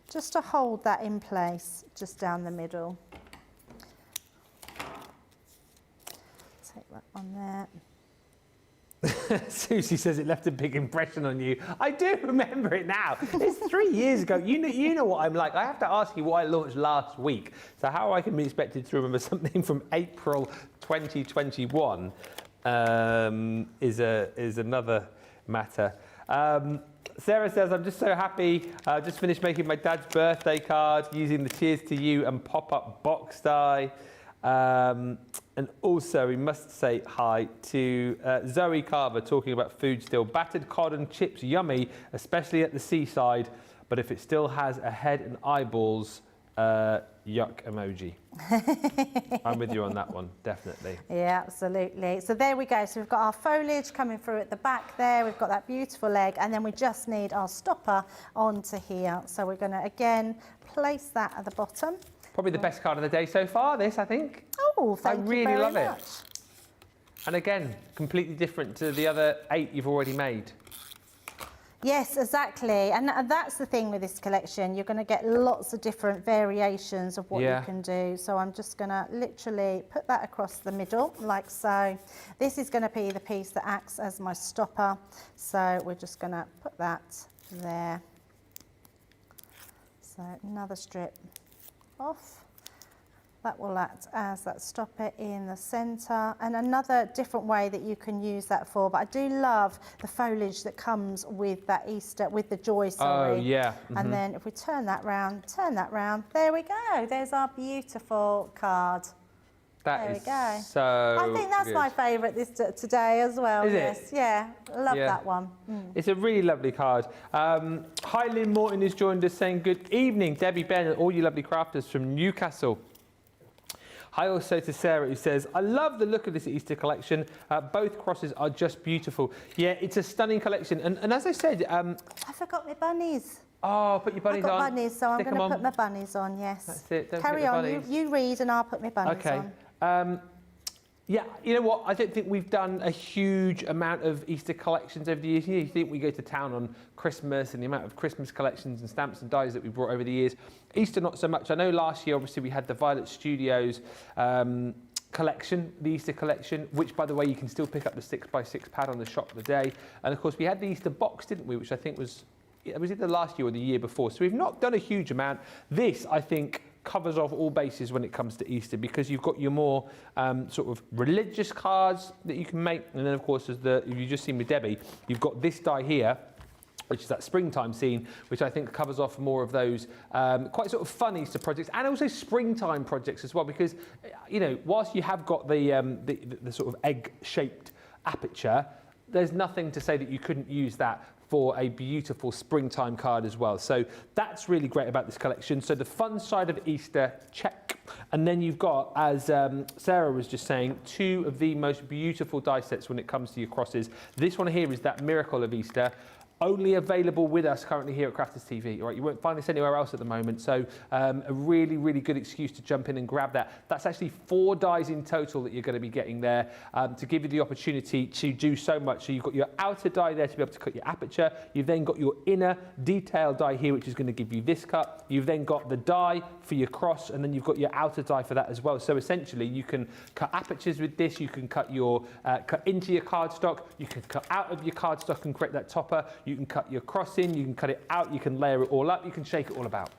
just to hold that in place just down the middle. Take that on there. Susie says it left a big impression on you. I do remember it now. It's 3 years ago. You know what I'm like. I have to ask you what I launched last week. So how I can be expected to remember something from April 2021 is another matter. Sarah says, I'm just so happy. Just finished making my dad's birthday card using the Cheers to You and pop-up box die. And also, we must say hi to Zoe Carver talking about food still. Battered cod and chips, yummy, especially at the seaside. But if it still has a head and eyeballs, yuck emoji. I'm with you on that one, definitely. Yeah, absolutely. So there we go. So we've got our foliage coming through at the back there. We've got that beautiful egg. And then we just need our stopper onto here. So we're going to, again, place that at the bottom. Probably the best card of the day so far, this, I think. Oh, thank you very much. I really love it. And again, completely different to the other 8 you've already made. Yes, exactly. And that's the thing with this collection. You're going to get lots of different variations of what you can do. So I'm just going to literally put that across the middle, like so. This is going to be the piece that acts as my stopper. So we're just going to put that there. So another strip off. That will act as that stopper in the centre. And another different way that you can use that for, but I do love the foliage that comes with that Easter, with the joy, sorry. Oh, yeah. And then if we turn that round, there we go. There's our beautiful card. There we go. So I think that's good. My favourite today as well. Is yes. it? Yeah, I love that one. It's a really lovely card. Hi, Lynn Morton has joined us saying good evening, Debbie, Ben, and all you lovely crafters from Newcastle. Hi also to Sarah who says, I love the look of this Easter collection. Both crosses are just beautiful. Yeah, it's a stunning collection. And as I said... I forgot my bunnies. Oh, put your bunnies on. I've got bunnies, so I'm Stick going to 'em put my bunnies on, yes. That's it. Don't Carry forget the on, bunnies. you read and I'll put my bunnies on. Okay. Yeah, you know what? I don't think we've done a huge amount of Easter collections over the years. You think we go to town on Christmas and the amount of Christmas collections and stamps and dies that we brought over the years. Easter, not so much. I know last year, obviously, we had the Violet Studios collection, the Easter collection, which, by the way, you can still pick up the 6x6 pad on the shop of the day. And, of course, we had the Easter box, didn't we, which I think was either last year or the year before. So we've not done a huge amount. This, I think, covers off all bases when it comes to Easter because you've got your more sort of religious cards that you can make, and then of course as you've just seen with Debbie, you've got this die here, which is that springtime scene, which I think covers off more of those quite sort of fun Easter projects and also springtime projects as well, because you know, whilst you have got the sort of egg-shaped aperture, there's nothing to say that you couldn't use that for a beautiful springtime card as well. So that's really great about this collection. So the fun side of Easter, check. And then you've got, as Sarah was just saying, two of the most beautiful die sets when it comes to your crosses. This one here is that Miracle of Easter. Only available with us currently here at Crafters TV. All right, you won't find this anywhere else at the moment. So a really, really good excuse to jump in and grab that. That's actually 4 dies in total that you're going to be getting there to give you the opportunity to do so much. So you've got your outer die there to be able to cut your aperture. You've then got your inner detail die here, which is going to give you this cut. You've then got the die for your cross, and then you've got your outer die for that as well. So essentially, you can cut apertures with this. You can cut your cut into your cardstock. You can cut out of your cardstock and create that topper. You can cut your cross in, you can cut it out, you can layer it all up, you can shake it all about.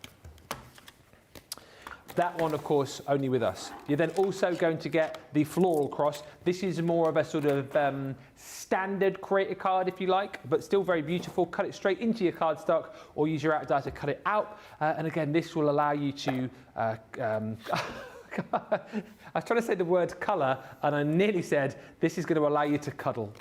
That one, of course, only with us. You're then also going to get the floral cross. This is more of a sort of standard creator card, if you like, but still very beautiful. Cut it straight into your cardstock or use your outer die to cut it out. And again, this will allow you to... I was trying to say the word colour, and I nearly said, this is going to allow you to cuddle.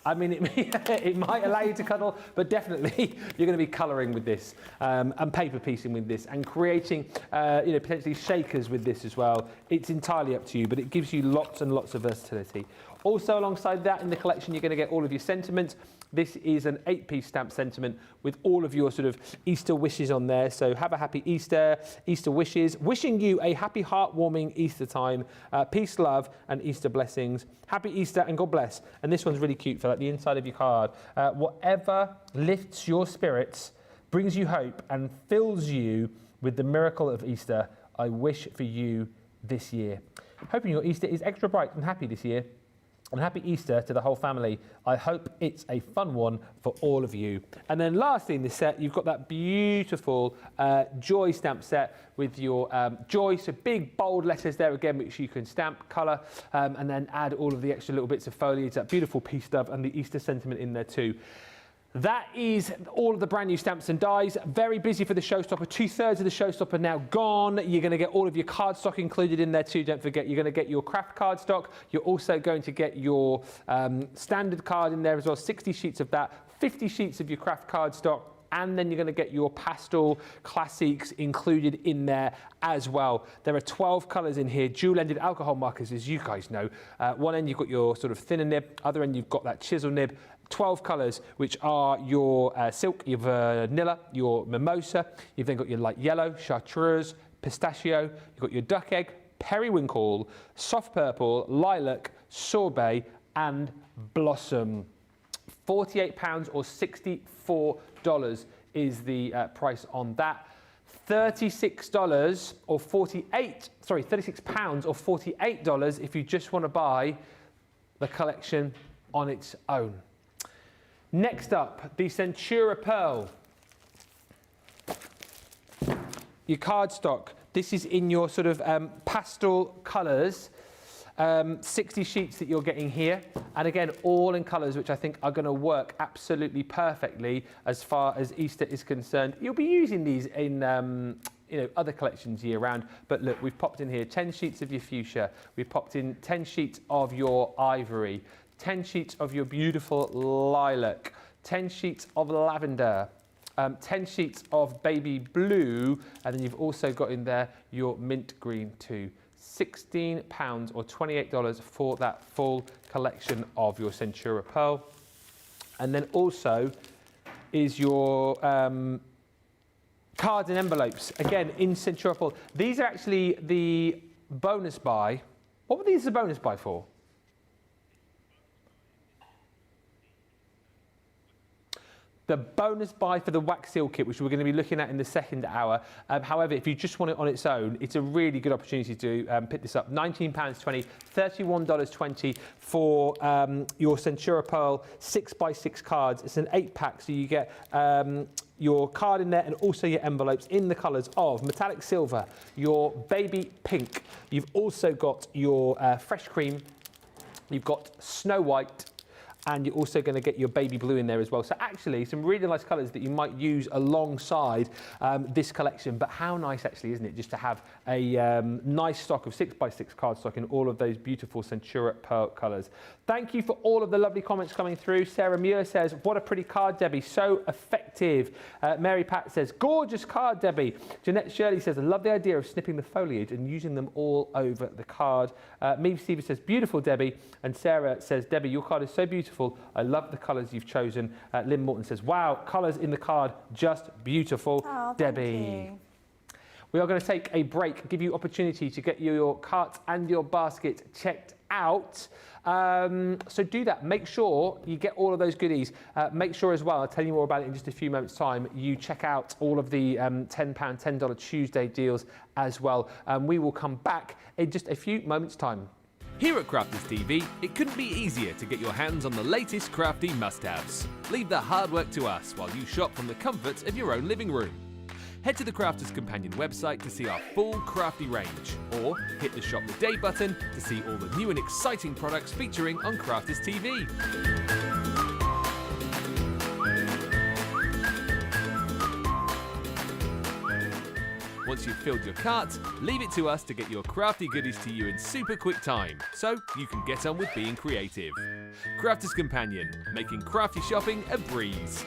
I mean, it might allow you to cuddle, but definitely you're going to be colouring with this and paper piecing with this and creating, potentially shakers with this as well. It's entirely up to you, but it gives you lots and lots of versatility. Also, alongside that in the collection, you're going to get all of your sentiments. This is an 8-piece stamp sentiment with all of your sort of Easter wishes on there. So have a happy Easter, Easter wishes, wishing you a happy, heartwarming Easter time, peace, love, and Easter blessings. Happy Easter and God bless. And this one's really cute for like the inside of your card. Whatever lifts your spirits, brings you hope, and fills you with the miracle of Easter, I wish for you this year. Hoping your Easter is extra bright and happy this year. And happy Easter to the whole family. I hope it's a fun one for all of you. And then lastly in this set, you've got that beautiful Joy stamp set with your Joy, so big bold letters there again, which you can stamp, colour, and then add all of the extra little bits of foliage, that beautiful peace dove and the Easter sentiment in there too. That is all of the brand new stamps and dies. Very busy for the showstopper. 2/3 of the showstopper now gone. You're going to get all of your cardstock included in there too. Don't forget, you're going to get your craft cardstock. You're also going to get your standard card in there as well. 60 sheets of that, 50 sheets of your craft cardstock. And then you're going to get your pastel classics included in there as well. There are 12 colours in here, dual-ended alcohol markers, as you guys know. One end you've got your sort of thinner nib, other end you've got that chisel nib. 12 colours, which are your silk, your vanilla, your mimosa. You've then got your light yellow, chartreuse, pistachio. You've got your duck egg, periwinkle, soft purple, lilac, sorbet, and blossom. £48 or $64 is the price on that. £36 or £36 or $48 if you just want to buy the collection on its own. Next up, the Centura Pearl. Your cardstock. This is in your sort of pastel colours. 60 sheets that you're getting here. And again, all in colours which I think are going to work absolutely perfectly as far as Easter is concerned. You'll be using these in other collections year round. But look, we've popped in here 10 sheets of your fuchsia. We've popped in 10 sheets of your ivory. 10 sheets of your beautiful lilac, 10 sheets of lavender, 10 sheets of baby blue, and then you've also got in there your mint green too. £16 or $28 for that full collection of your Centura Pearl. And then also is your cards and envelopes, again in Centura Pearl. These are actually the bonus buy. What were these the bonus buy for? The bonus buy for the wax seal kit, which we're going to be looking at in the second hour. However, if you just want it on its own, it's a really good opportunity to pick this up. £19.20, $31.20 for your Centura Pearl 6x6 cards. It's an 8-pack, so you get your card in there and also your envelopes in the colours of metallic silver, your baby pink. You've also got your fresh cream. You've got snow white. and you're also going to get your baby blue in there as well. So actually some really nice colours that you might use alongside this collection. But how nice actually, isn't it, just to have a nice stock of 6x6 cardstock in all of those beautiful Centura pearl colours. Thank you for all of the lovely comments coming through. Sarah Muir says, what a pretty card, Debbie, so effective. Mary Pat says, gorgeous card, Debbie. Jeanette Shirley says, I love the idea of snipping the foliage and using them all over the card. Meave Stevie says, beautiful, Debbie. And Sarah says, Debbie, your card is so beautiful. I love the colours you've chosen. Lynn Morton says, wow, colours in the card, just beautiful, Debbie. We are going to take a break, give you opportunity to get your cart and your basket checked out. So do that. Make sure you get all of those goodies. Make sure as well, I'll tell you more about it in just a few moments' time, you check out all of the £10, $10 Tuesday deals as well. We will come back in just a few moments' time. Here at Crafters TV, it couldn't be easier to get your hands on the latest crafty must-haves. Leave the hard work to us while you shop from the comforts of your own living room. Head to the Crafters Companion website to see our full crafty range, or hit the Shop the Day button to see all the new and exciting products featuring on Crafters TV. Once you've filled your cart, leave it to us to get your crafty goodies to you in super quick time, so you can get on with being creative. Crafters Companion, making crafty shopping a breeze.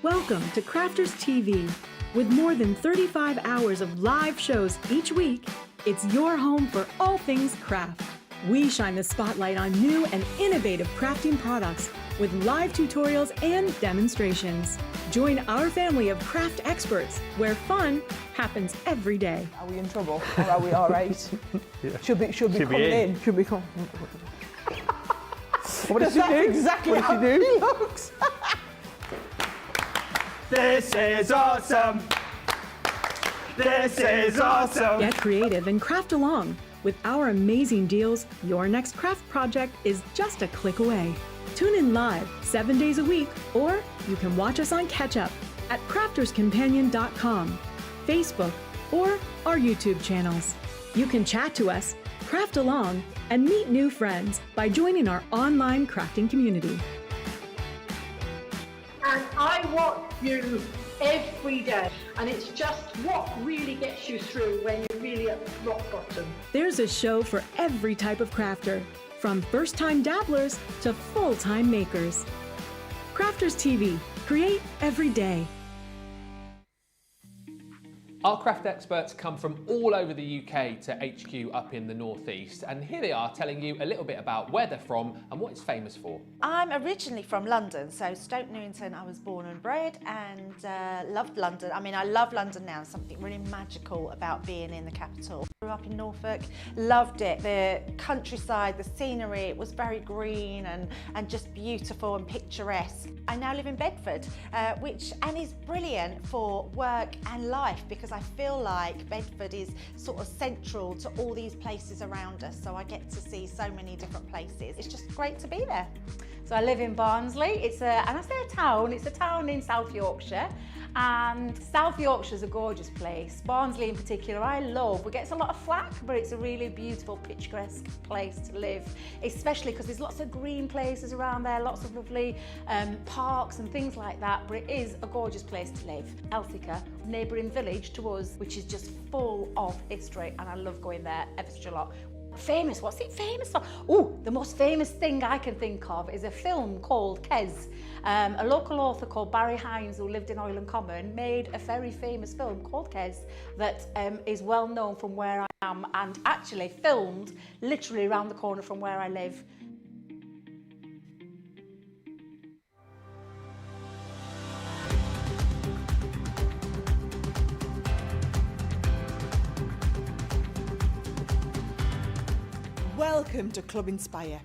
Welcome to Crafters TV. With more than 35 hours of live shows each week, it's your home for all things craft. We shine the spotlight on new and innovative crafting products with live tutorials and demonstrations. Join our family of craft experts where fun happens every day. Are we in trouble or are we all right? Yeah. Should be coming in. Should be coming. What does she do? Exactly what how does she do? he looks. This is awesome! This is awesome! Get creative and craft along. With our amazing deals, your next craft project is just a click away. Tune in live 7 days a week, or you can watch us on Catch Up at crafterscompanion.com, Facebook, or our YouTube channels. You can chat to us, craft along, and meet new friends by joining our online crafting community. And I watch you every day, and it's just what really gets you through when you're really at rock bottom. There's a show for every type of crafter, from first-time dabblers to full-time makers. Crafters TV, create every day. Our craft experts come from all over the UK to HQ up in the northeast, and here they are telling you a little bit about where they're from and what it's famous for. I'm originally from London, so Stoke Newington I was born and bred, and loved London. I mean, I love London now, something really magical about being in the capital. Grew up in Norfolk, loved it. The countryside, the scenery, it was very green and just beautiful and picturesque. I now live in Bedford, which is brilliant for work and life, because I feel like Bedford is sort of central to all these places around us, so I get to see so many different places. It's just great to be there. So I live in Barnsley. It's and I say a town in South Yorkshire. And South Yorkshire's a gorgeous place. Barnsley in particular, I love. It gets a lot of flack, but it's a really beautiful, picturesque place to live, especially because there's lots of green places around there, lots of lovely parks and things like that, but it is a gorgeous place to live. Elthicka, neighbouring village to us, which is just full of history, and I love going there ever such a lot. Famous, what's it famous for? Oh, the most famous thing I can think of is a film called Kes. A local author called Barry Hines, who lived in Oiland Common, made a very famous film called Kes that is well known from where I am, and actually filmed literally around the corner from where I live. Welcome to Club Inspire,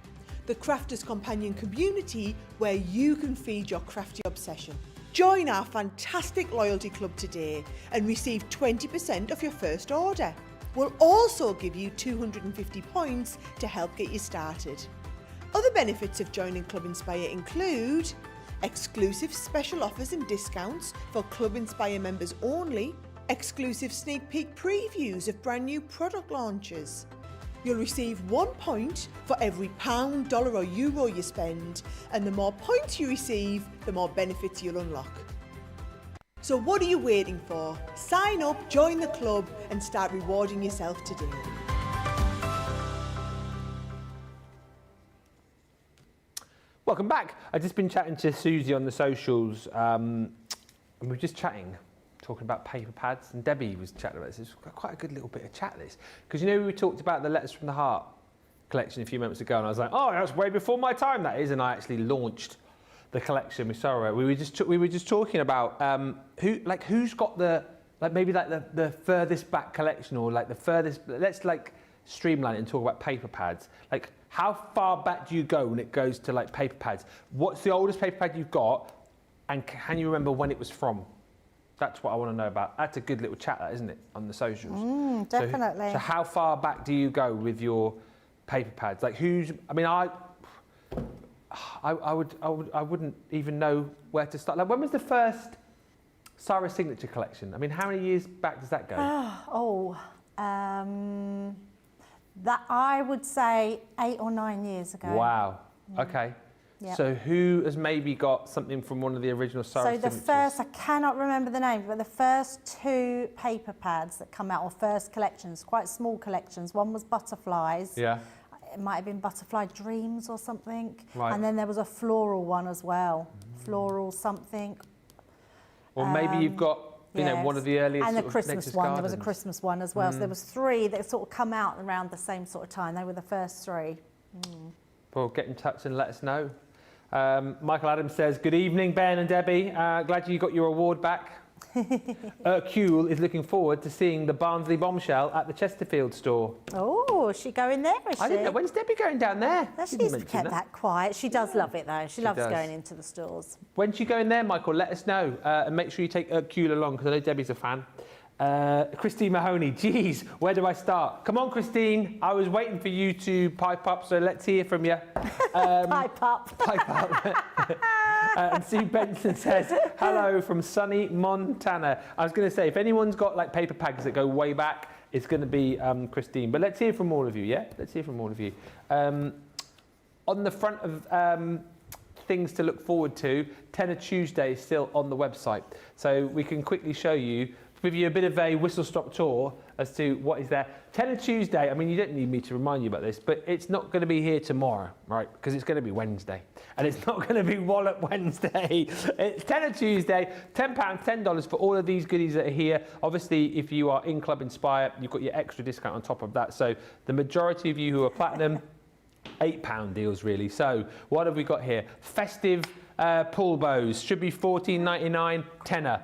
the Crafters Companion community where you can feed your crafty obsession. Join our fantastic loyalty club today and receive 20% off your first order. We'll also give you 250 points to help get you started. Other benefits of joining Club Inspire include exclusive special offers and discounts for Club Inspire members only, exclusive sneak peek previews of brand new product launches, You'll receive 1 point for every pound, dollar or euro you spend, and the more points you receive, the more benefits you'll unlock. So what are you waiting for? Sign up, join the club and start rewarding yourself today. Welcome back. I've just been chatting to Susie on the socials and we were just chatting, talking about paper pads, and Debbie was chatting about this. It's quite a good little bit of chat, this. Because you know we talked about the Letters from the Heart collection a few moments ago and I was like, oh, that's way before my time, that is, and I actually launched the collection with Sara. We were just talking about who's got the the furthest back collection, or like the furthest. Let's like streamline it and talk about paper pads. Like, how far back do you go when it goes to like paper pads? What's the oldest paper pad you've got, and can you remember when it was from? That's what I want to know about. That's a good little chat, that, isn't it, on the socials? Definitely. So how far back do you go with your paper pads? Like, who's? I mean, I wouldn't even know where to start. Like, when was the first Sara signature collection? I mean, how many years back does that go? That I would say 8 or 9 years ago. Wow. Yeah. Okay. Yep. So who has maybe got something from one of the original Sara signatures? So the first, I cannot remember the name, but the first 2 paper pads that come out, or first collections, quite small collections. One was butterflies. Yeah. It might have been Butterfly Dreams or something. Right. And then there was a floral one as well. Floral something. Or maybe you've got, you know, one of the earliest. And the Christmas one. There was a Christmas one as well. So there was 3 that sort of come out around the same sort of time. They were the first 3. Well, get in touch and let us know. Michael Adams says, good evening, Ben and Debbie. Glad you got your award back. Hercule is looking forward to seeing the Barnsley bombshell at the Chesterfield store. Oh, is she going there, is she? I didn't know. When's Debbie going down there? No, she needs to keep that quiet. She does love it, though. She loves going into the stores. When's she going there, Michael? Let us know. And make sure you take Hercule along, because I know Debbie's a fan. Christine Mahoney, geez, where do I start? Come on, Christine. I was waiting for you to pipe up, so let's hear from you. Pipe up. Pipe up. And Sue Benson says, hello from sunny Montana. I was going to say, if anyone's got like paper pads that go way back, it's going to be Christine. But let's hear from all of you, yeah? Let's hear from all of you. On the front of things to look forward to, Tenner Tuesday is still on the website. So we can quickly show you, give you a bit of a whistle-stop tour as to what is there. Tenner Tuesday, I mean, you don't need me to remind you about this, but it's not going to be here tomorrow, right? Because it's going to be Wednesday. And it's not going to be Wallop Wednesday. It's Tenner Tuesday, £10, $10 for all of these goodies that are here. Obviously, if you are in Club Inspire, you've got your extra discount on top of that. So the majority of you who are platinum, £8 deals, really. So what have we got here? Festive pull bows, should be $14.99, tenner.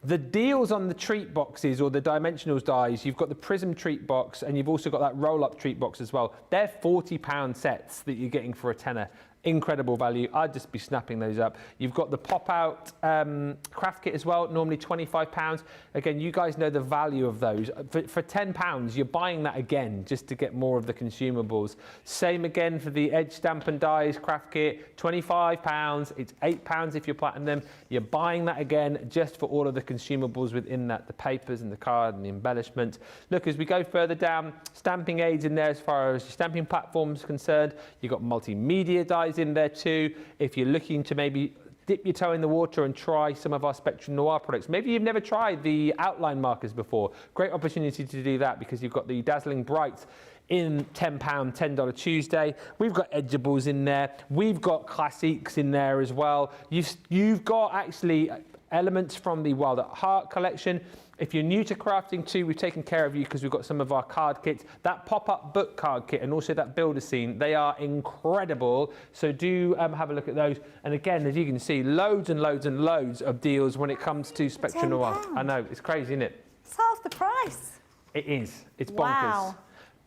The deals on the treat boxes, or the dimensionals dies, you've got the prism treat box and you've also got that roll-up treat box as well. They're £40 sets that you're getting for a tenner. Incredible value. I'd just be snapping those up. You've got the pop-out craft kit as well, normally £25. Again, you guys know the value of those. For £10, you're buying that again just to get more of the consumables. Same again for the Edge Stamp and Dies craft kit, £25. It's £8 if you're platinum. You're buying that again just for all of the consumables within that, the papers and the card and the embellishment. Look, as we go further down, stamping aids in there as far as your stamping platform is concerned. You've got multimedia dies in there too. If you're looking to maybe dip your toe in the water and try some of our Spectrum Noir products. Maybe you've never tried the outline markers before. Great opportunity to do that because you've got the Dazzling Brights in £10, $10 Tuesday. We've got edgeables in there. We've got classics in there as well. You've got actually elements from the Wild at Heart collection. If you're new to crafting too, we've taken care of you because we've got some of our card kits. That pop-up book card kit and also that builder scene, they are incredible. So do have a look at those. And again, as you can see, loads and loads and loads of deals when it comes to Spectrum Noir. I know, it's crazy, isn't it? It's half the price. It is. It's bonkers. Wow.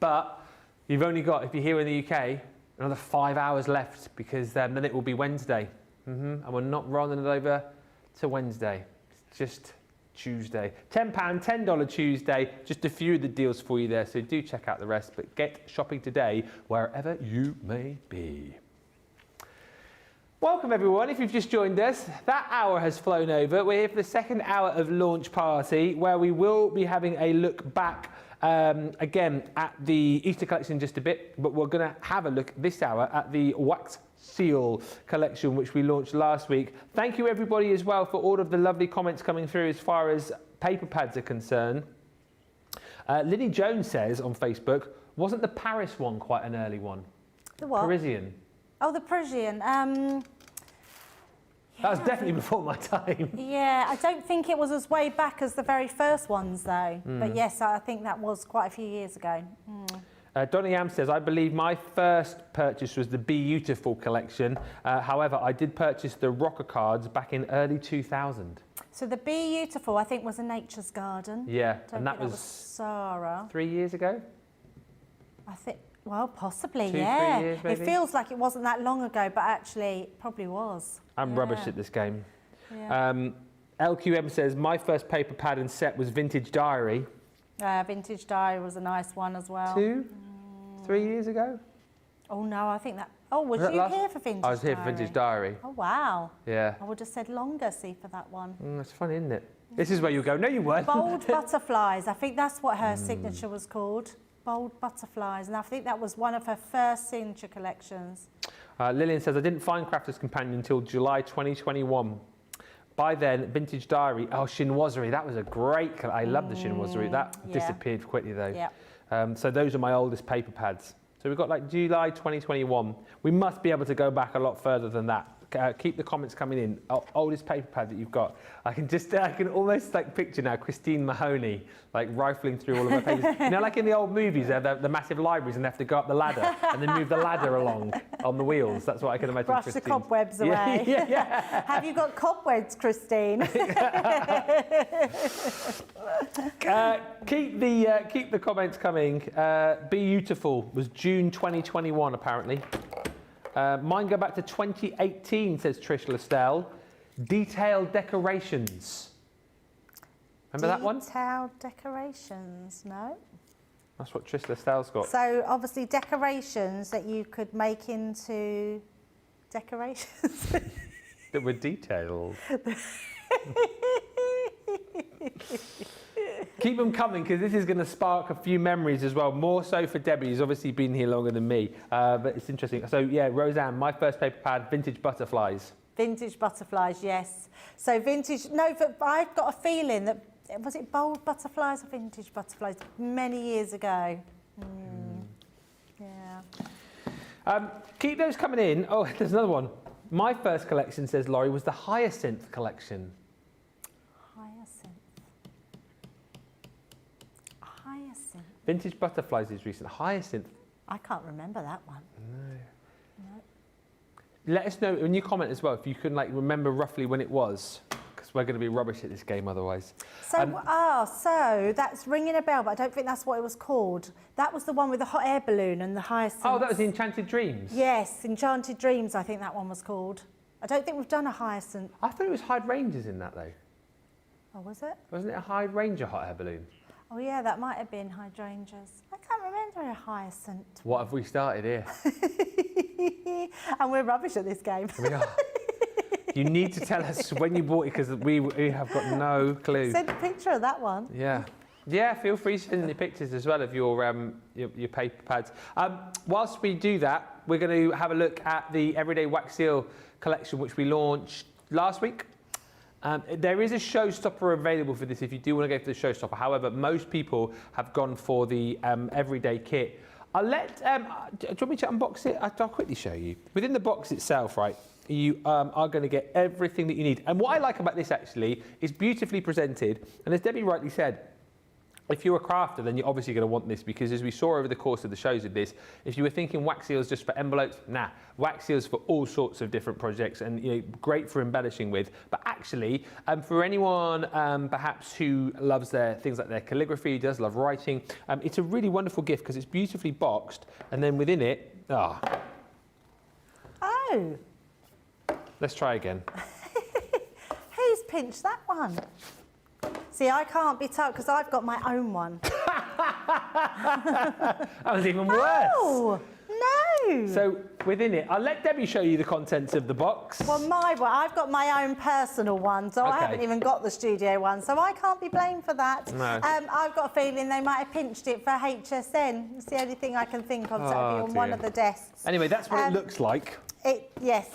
But you've only got, if you're here in the UK, another 5 hours left because then it will be Wednesday. And we're not rolling it over to Wednesday. It's just Tuesday. £10, $10 Tuesday. Just a few of the deals for you there, so do check out the rest, but get shopping today wherever you may be. Welcome everyone, if you've just joined us. That hour has flown over. We're here for the second hour of Launch Party, where we will be having a look back again at the Easter collection in just a bit, but we're going to have a look this hour at the wax seal collection which we launched last week. Thank you everybody as well for all of the lovely comments coming through as far as paper pads are concerned. Lily Jones says on Facebook, wasn't the Paris one quite an early one? The what? Parisian. Oh, the Parisian. That was definitely before my time. Yeah, I don't think it was as way back as the very first ones though. But yes, I think that was quite a few years ago. Donnie Am says, I believe my first purchase was the Beautiful collection. However, I did purchase the Rocker cards back in early 2000. So the Beautiful, I think, was a Nature's Garden. Yeah, And that was Sara. 3 years ago? I think, well, possibly, 2, yeah. 3 years maybe? It feels like it wasn't that long ago, but actually it probably was. I'm rubbish at this game. Yeah. LQM says, my first paper pad and set was Vintage Diary. Vintage Diary was a nice one as well. 2, 3 years ago? Oh no, I think that. Oh, was that you last- here for Vintage Diary? I was here for Vintage Diary. Oh wow. Yeah. I would have said longer, see, for that one. That's funny, isn't it? This is where you go, no you weren't. Bold Butterflies, I think that's what her signature was called. Bold Butterflies, and I think that was one of her first signature collections. Lillian says, I didn't find Crafter's Companion until July 2021. By then, Vintage Diary, chinoiserie, that was a great, I love the chinoiserie. That disappeared quickly though. Yeah. So those are my oldest paper pads. So we've got like July 2021. We must be able to go back a lot further than that. Keep the comments coming in. Oldest paper pad that you've got. I can almost like picture now Christine Mahoney like rifling through all of her papers. You know, like in the old movies, they have the massive libraries and they have to go up the ladder and then move the ladder along on the wheels. That's what I can imagine. Brush Christine. the cobwebs away. Yeah. Have you got cobwebs, Christine? Keep the comments coming. Beautiful was June 2021 apparently. Mine go back to 2018, says Trish Lestelle. Detailed decorations. Remember that one? Detailed decorations, no. That's what Trish Lestelle's got. So obviously decorations that you could make into decorations. That were detailed. Keep them coming because this is going to spark a few memories as well, more so for Debbie, who's obviously been here longer than me, but it's interesting. So yeah, Roseanne, my first paper pad, Vintage Butterflies. Vintage Butterflies, yes. So vintage, no, but I've got a feeling that, was it Bold Butterflies or Vintage Butterflies many years ago? Yeah. Keep those coming in. Oh, there's another one. My first collection, says Laurie, was the Hyacinth collection. Hyacinth. Vintage Butterflies is recent. Hyacinth. I can't remember that one. No. Let us know in your comment as well if you can like remember roughly when it was, because we're going to be rubbish at this game otherwise. So, so that's ringing a bell, but I don't think that's what it was called. That was the one with the hot air balloon and the hyacinth. Oh, that was the Enchanted Dreams? Yes, Enchanted Dreams, I think that one was called. I don't think we've done a hyacinth. I thought it was Hydrangeas in that though. Oh, was it? Wasn't it a Hydrangea hot air balloon? Oh yeah, that might have been hydrangeas. I can't remember a hyacinth. What have we started here? And we're rubbish at this game. We are. You need to tell us when you bought it because we have got no clue. Send a picture of that one. Yeah. Yeah, feel free to send in the pictures as well of your paper pads. Whilst we do that, we're going to have a look at the Everyday Wax Seal collection, which we launched last week. There is a showstopper available for this if you do want to go for the showstopper. However, most people have gone for the everyday kit. I'll let, do you want me to unbox it? I'll quickly show you. Within the box itself, right, you are going to get everything that you need. And what I like about this actually is beautifully presented. And as Debbie rightly said, if you're a crafter, then you're obviously going to want this because as we saw over the course of the shows with this, if you were thinking wax seals just for envelopes, nah, wax seals for all sorts of different projects and great for embellishing with. But actually, for anyone perhaps who loves things like their calligraphy, does love writing, it's a really wonderful gift because it's beautifully boxed and then within it, Oh. Let's try again. Who's pinched that one? See, I can't be told because I've got my own one. That was even worse. Oh, do. So within it, I'll let Debbie show you the contents of the box. Well, I've got my own personal one, so I haven't even got the studio one, so I can't be blamed for that. No. I've got a feeling they might have pinched it for HSN. It's the only thing I can think of. So it'll be on one of the desks. Anyway, that's what it looks like. Yes.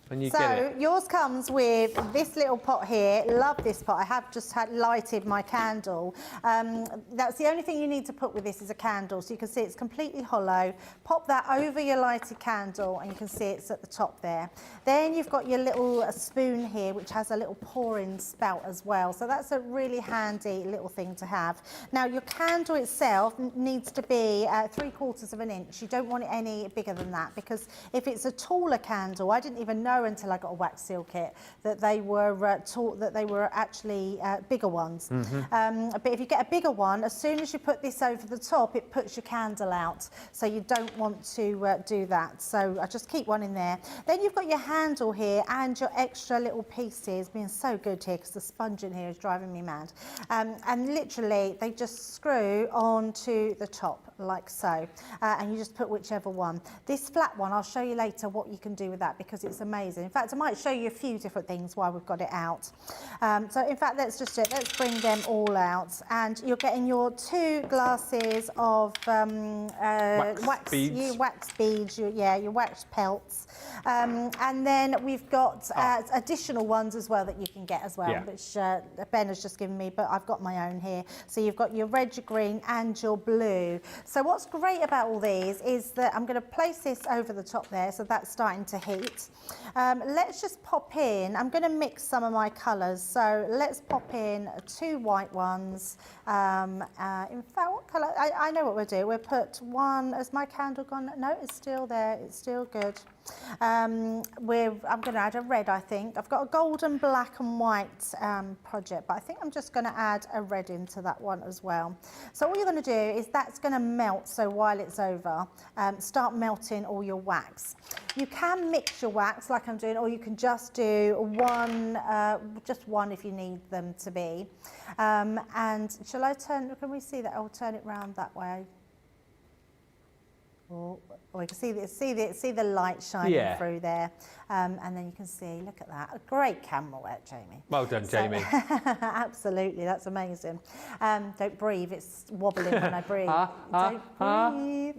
When you get it. Yours comes with this little pot here. Love this pot. I have just lighted my candle. That's the only thing you need to put with this is a candle. So you can see it's completely hollow. Pop that over your lighted candle and you can see it's at the top there. Then you've got your little spoon here which has a little pouring spout as well. So that's a really handy little thing to have. Now your candle itself needs to be 3/4 of an inch. You don't want it any bigger than that because if it's a taller candle, I didn't even know until I got a wax seal kit that they were taught that they were actually bigger ones. But if you get a bigger one, as soon as you put this over the top, it puts your candle out. So you don't want to do that. So I just keep one in there. Then you've got your handle here and your extra little pieces. Being so good here because the sponge in here is driving me mad. And literally they just screw onto the top like so. And you just put whichever one. This flat one, I'll show you later what you can do with that because it's amazing. In fact, I might show you a few different things while we've got it out. So in fact, let's bring them all out. And you're getting your 2 glasses of wax beads, your wax pelts. And then we've got additional ones as well that you can get as well, which Ben has just given me, but I've got my own here. So you've got your red, your green and your blue. So what's great about all these is that I'm going to place this over the top there, so that's starting to heat. Let's just pop in, I'm going to mix some of my colours, so let's pop in 2 white ones. In fact, what colour? I know what we'll do. We'll put one, has my candle gone? No, it's still there, it's still good. I'm going to add a red, I think. I've got a golden, black and white project, but I think I'm just going to add a red into that one as well. So all you're going to do is that's going to melt, so while it's over, start melting all your wax. You can mix your wax like I'm doing, or you can just do one if you need them to be. And shall I turn, can we see that? I'll turn it round that way. Or you can see the light shining through there, and then you can see. Look at that! A great camera work, Jamie. Well done, Jamie. Absolutely, that's amazing. Don't breathe; it's wobbling when I breathe. Don't breathe.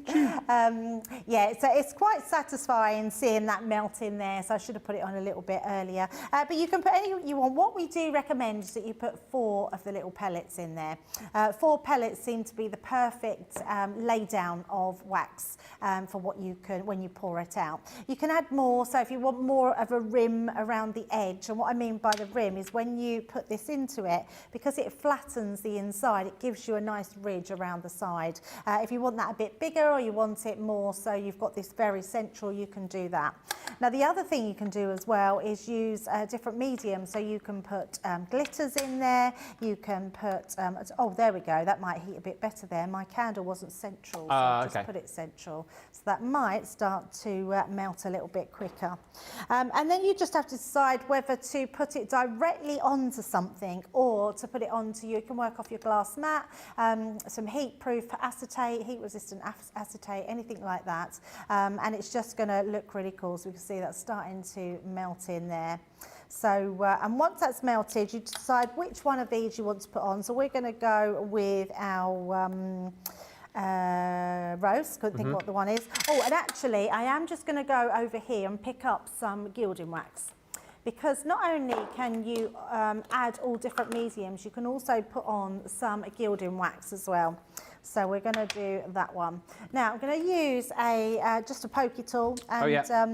Yeah, so it's quite satisfying seeing that melt in there. So I should have put it on a little bit earlier. But you can put any you want. What we do recommend is that you put 4 of the little pellets in there. 4 pellets seem to be the perfect lay down of wax. For what you can, when you pour it out. You can add more, so if you want more of a rim around the edge, and what I mean by the rim is when you put this into it, because it flattens the inside, it gives you a nice ridge around the side. If you want that a bit bigger or you want it more, so you've got this very central, you can do that. Now the other thing you can do as well is use different mediums, so you can put glitters in there, you can put, oh there we go, that might heat a bit better there. My candle wasn't central, so I just put it central. So that might start to melt a little bit quicker. And then you just have to decide whether to put it directly onto something or to put it onto, you can work off your glass mat, some heat-proof acetate, heat-resistant acetate, anything like that. And it's just going to look really cool. So we can see that's starting to melt in there. So, and once that's melted, you decide which one of these you want to put on. So we're going to go with our rose, couldn't think what the one is. Oh, and actually I am just going to go over here and pick up some gilding wax, because not only can you add all different mediums, you can also put on some gilding wax as well. So we're going to do that one. Now I'm going to use just a pokey tool, and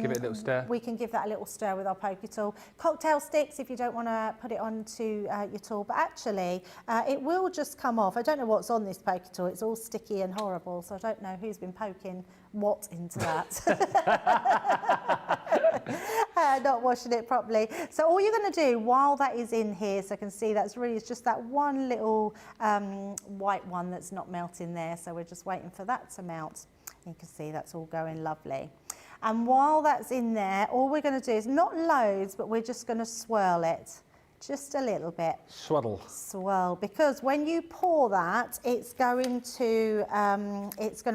give it a little stir. We can give that a little stir with our pokey tool. Cocktail sticks if you don't want to put it onto your tool, but actually it will just come off. I don't know what's on this pokey tool. It's all sticky and horrible, so I don't know who's been poking what into that. Not washing it properly. So all you're going to do while that is in here, so I can see that's really, it's just that one little white one that's not melting there. So we're just waiting for that to melt. You can see that's all going lovely. And while that's in there, all we're going to do is not loads, but we're just going to swirl it just a little bit. Swaddle. Swirl, because when you pour that, it's going to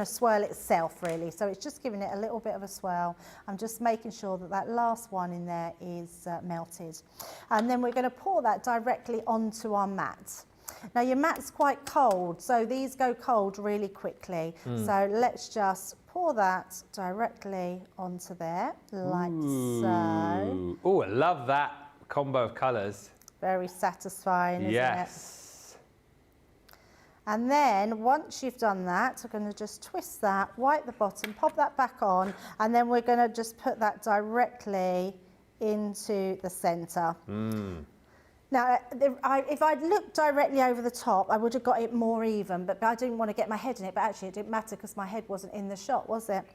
swirl itself really. So it's just giving it a little bit of a swirl. I'm just making sure that that last one in there is melted. And then we're going to pour that directly onto our mat. Now your mat's quite cold, so these go cold really quickly. So let's just pour that directly onto there, like so. Oh, I love that combo of colours. Very satisfying, isn't it? Yes. And then once you've done that, we're going to just twist that, wipe the bottom, pop that back on, and then we're going to just put that directly into the centre. Now, if I'd looked directly over the top, I would have got it more even, but I didn't want to get my head in it, but actually it didn't matter because my head wasn't in the shot, was it?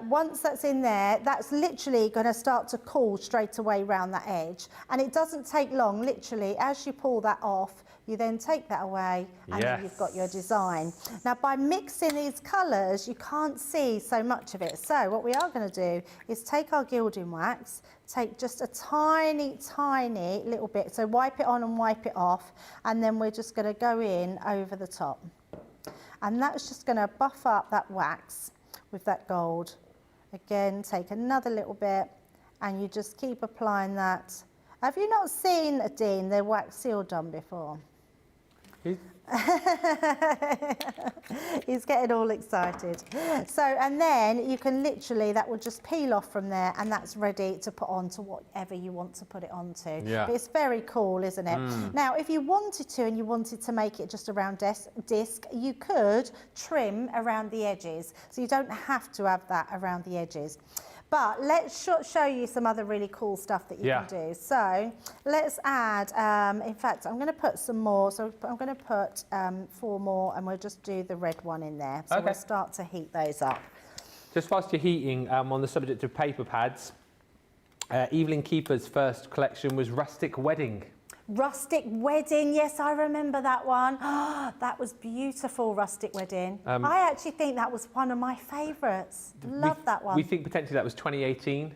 Once that's in there, that's literally going to start to cool straight away round that edge. And it doesn't take long, literally, as you pull that off, you then take that away and then you've got your design. Now, by mixing these colours, you can't see so much of it. So what we are going to do is take our gilding wax, take just a tiny, tiny little bit. So wipe it on and wipe it off. And then we're just going to go in over the top. And that's just going to buff up that wax with that gold. Again, take another little bit and you just keep applying that. Have you not seen, Dean, the wax seal done before? He's getting all excited. So, and then you can literally, that will just peel off from there and that's ready to put onto whatever you want to put it onto. Yeah. But it's very cool, isn't it? Now, if you wanted to and you wanted to make it just a round disc, you could trim around the edges. So you don't have to have that around the edges. But let's show you some other really cool stuff that you can do. So let's add, in fact, I'm going to put some more. So I'm going to put 4 more and we'll just do the red one in there. So we'll start to heat those up. Just whilst you're heating, on the subject of paper pads, Evelyn Keeper's first collection was Rustic Wedding. Rustic Wedding, yes, I remember that one. That was beautiful, Rustic Wedding. I actually think that was one of my favourites. Love that one. We think potentially that was 2018.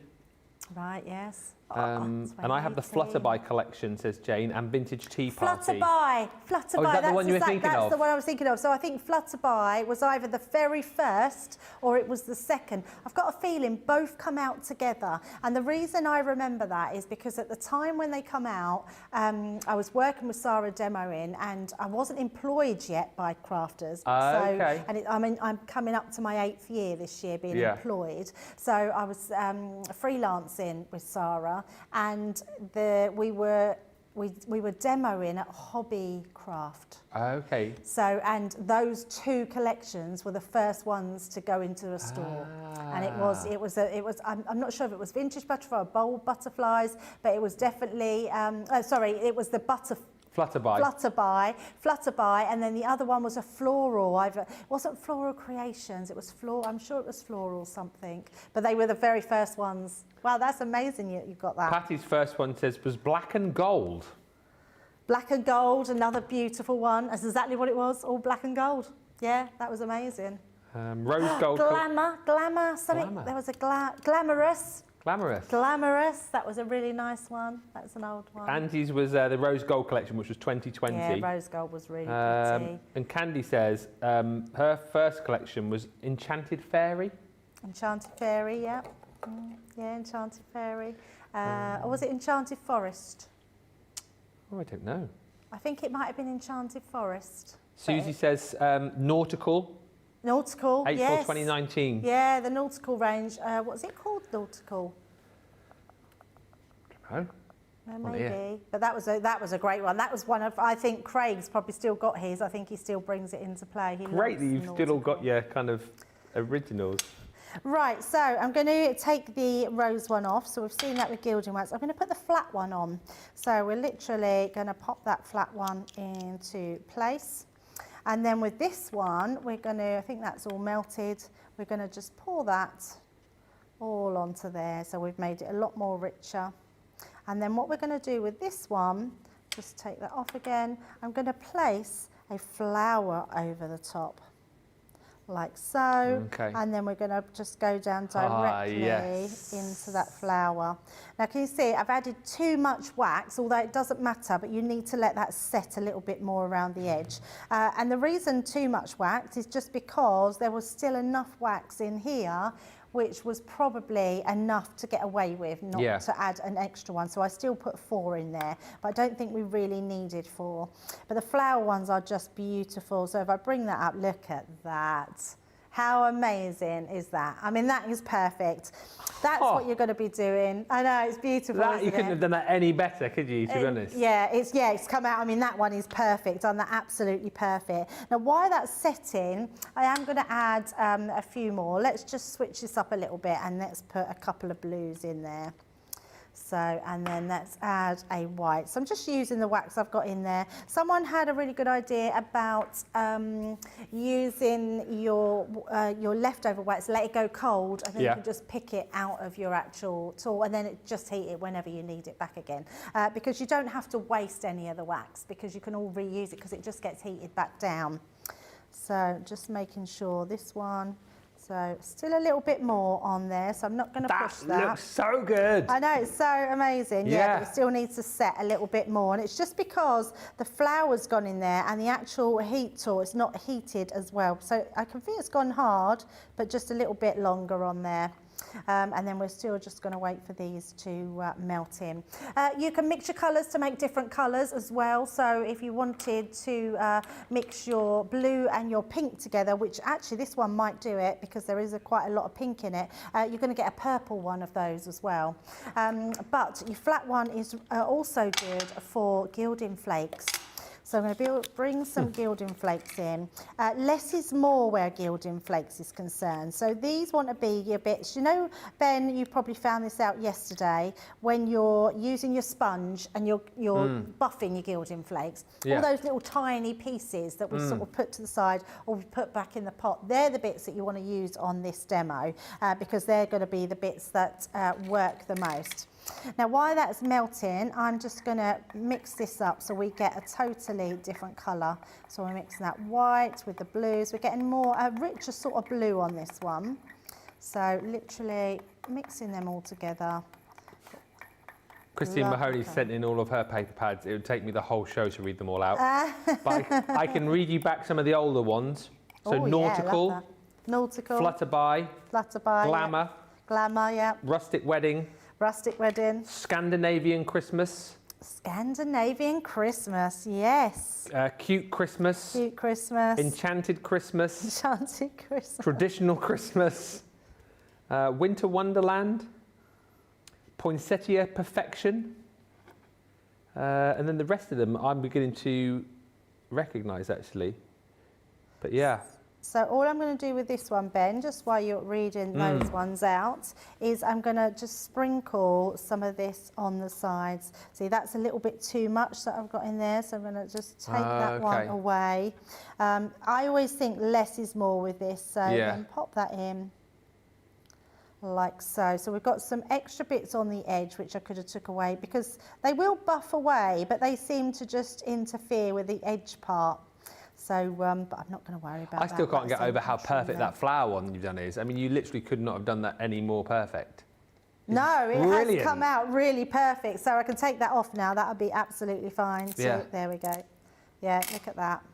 Right, yes. And I have the Flutterby collection, says Jane, and Vintage Tea Party. Flutterby. Oh, is that the one you were thinking of? That's the one I was thinking of. So I think Flutterby was either the very first or it was the second. I've got a feeling both come out together. And the reason I remember that is because at the time when they come out, I was working with Sara demoing and I wasn't employed yet by Crafters. Okay. And I'm coming up to my 8th year this year being employed. So I was freelancing with Sara. And we were demoing at Hobby Craft. Okay. So, and those 2 collections were the first ones to go into a store. And it was I'm not sure if it was vintage butterfly or bold butterflies, but it was definitely, it was the Flutterby, and then the other one was a floral. It wasn't Floral Creations, it was I'm sure it was Floral something, but they were the very first ones. Wow, that's amazing you got that. Patty's first one was Black and Gold. Black and Gold, another beautiful one. That's exactly what it was, all black and gold. Yeah, that was amazing. Rose Gold. Glamour, something. Glamour. There was a Glamorous. Glamorous, that was a really nice one. That's an old one. Angie's was the Rose Gold collection, which was 2020. Yeah, Rose Gold was really pretty. And Candy says her first collection was Enchanted Fairy. Enchanted Fairy, yeah. Yeah, Enchanted Fairy. Or was it Enchanted Forest? Oh, I don't know. I think it might have been Enchanted Forest. Susie says Nautical. Nautical, April 2019. Yeah, the Nautical range. What's it called, Nautical? Oh. Maybe, but that was a great one. That was one of, I think Craig's probably still got his. I think he still brings it into play. Great that you've still all got your kind of originals. Right, so I'm going to take the rose one off. So we've seen that with gilding wax. I'm going to put the flat one on. So we're literally going to pop that flat one into place. And then with this one, we're going to, I think that's all melted. We're going to just pour that all onto there. So we've made it a lot more richer. And then what we're going to do with this one, just take that off again. I'm going to place a flower over the top, like so. Okay. And then we're going to just go down directly into that flower. Now can you see I've added too much wax, although it doesn't matter, but you need to let that set a little bit more around the edge. And the reason too much wax is just because there was still enough wax in here which was probably enough to get away with, not to add an extra one. So I still put 4 in there, but I don't think we really needed 4. But the flower ones are just beautiful. So if I bring that up, look at that. How amazing is that? I mean, that is perfect. That's what you're going to be doing. I know, it's beautiful, That, you isn't couldn't have done that any better, could you, to be honest? Yeah, it's come out. I mean, that one is perfect. Done that absolutely perfect. Now, while that's setting, I am going to add a few more. Let's just switch this up a little bit and let's put a couple of blues in there. So, and then let's add a white. So I'm just using the wax I've got in there. Someone had a really good idea about using your leftover wax, let it go cold, and then you can just pick it out of your actual tool, and then just heat it whenever you need it back again. Because you don't have to waste any of the wax, because you can all reuse it, because it just gets heated back down. So just making sure this one. So still a little bit more on there, so I'm not going to push that. That looks so good. I know, it's so amazing. Yeah, but it still needs to set a little bit more. And it's just because the flour's gone in there and the actual heat tool is not heated as well. So I can think it's gone hard, but just a little bit longer on there. And then we're still just going to wait for these to melt in. You can mix your colours to make different colours as well. So if you wanted to mix your blue and your pink together, which actually this one might do it because there is quite a lot of pink in it, you're going to get a purple one of those as well. But your flat one is also good for gilding flakes. So I'm going to bring some gilding flakes in. Less is more where gilding flakes is concerned. So these want to be your bits. You know, Ben, you probably found this out yesterday, when you're using your sponge and you're buffing your gilding flakes. All those little tiny pieces that we sort of put to the side or we put back in the pot, they're the bits that you want to use on this demo because they're going to be the bits that work the most. Now, while that's melting, I'm just going to mix this up so we get a totally different colour. So we're mixing that white with the blues. We're getting more, a richer sort of blue on this one. So literally mixing them all together. Christine Mahoney sent in all of her paper pads. It would take me the whole show to read them all out. But I can read you back some of the older ones. So nautical, yeah, nautical, flutterby, glamour, glamour, yeah, rustic wedding, Scandinavian Christmas, yes. Cute Christmas, Enchanted Christmas, Traditional Christmas, Winter Wonderland, Poinsettia Perfection, and then the rest of them I'm beginning to recognise actually. But yeah. So all I'm going to do with this one, Ben, just while you're reading those ones out, is I'm going to just sprinkle some of this on the sides. See, that's a little bit too much that I've got in there, so I'm going to just take that one away. I always think less is more with this, so then pop that in like so. So we've got some extra bits on the edge which I could have took away because they will buff away, but they seem to just interfere with the edge part. So, but I'm not going to worry about that. I still can't get over how perfect that flower one you've done is. I mean, you literally could not have done that any more perfect. No, it has come out really perfect. So I can take that off now. That'll be absolutely fine. So there we go. Yeah, look at that.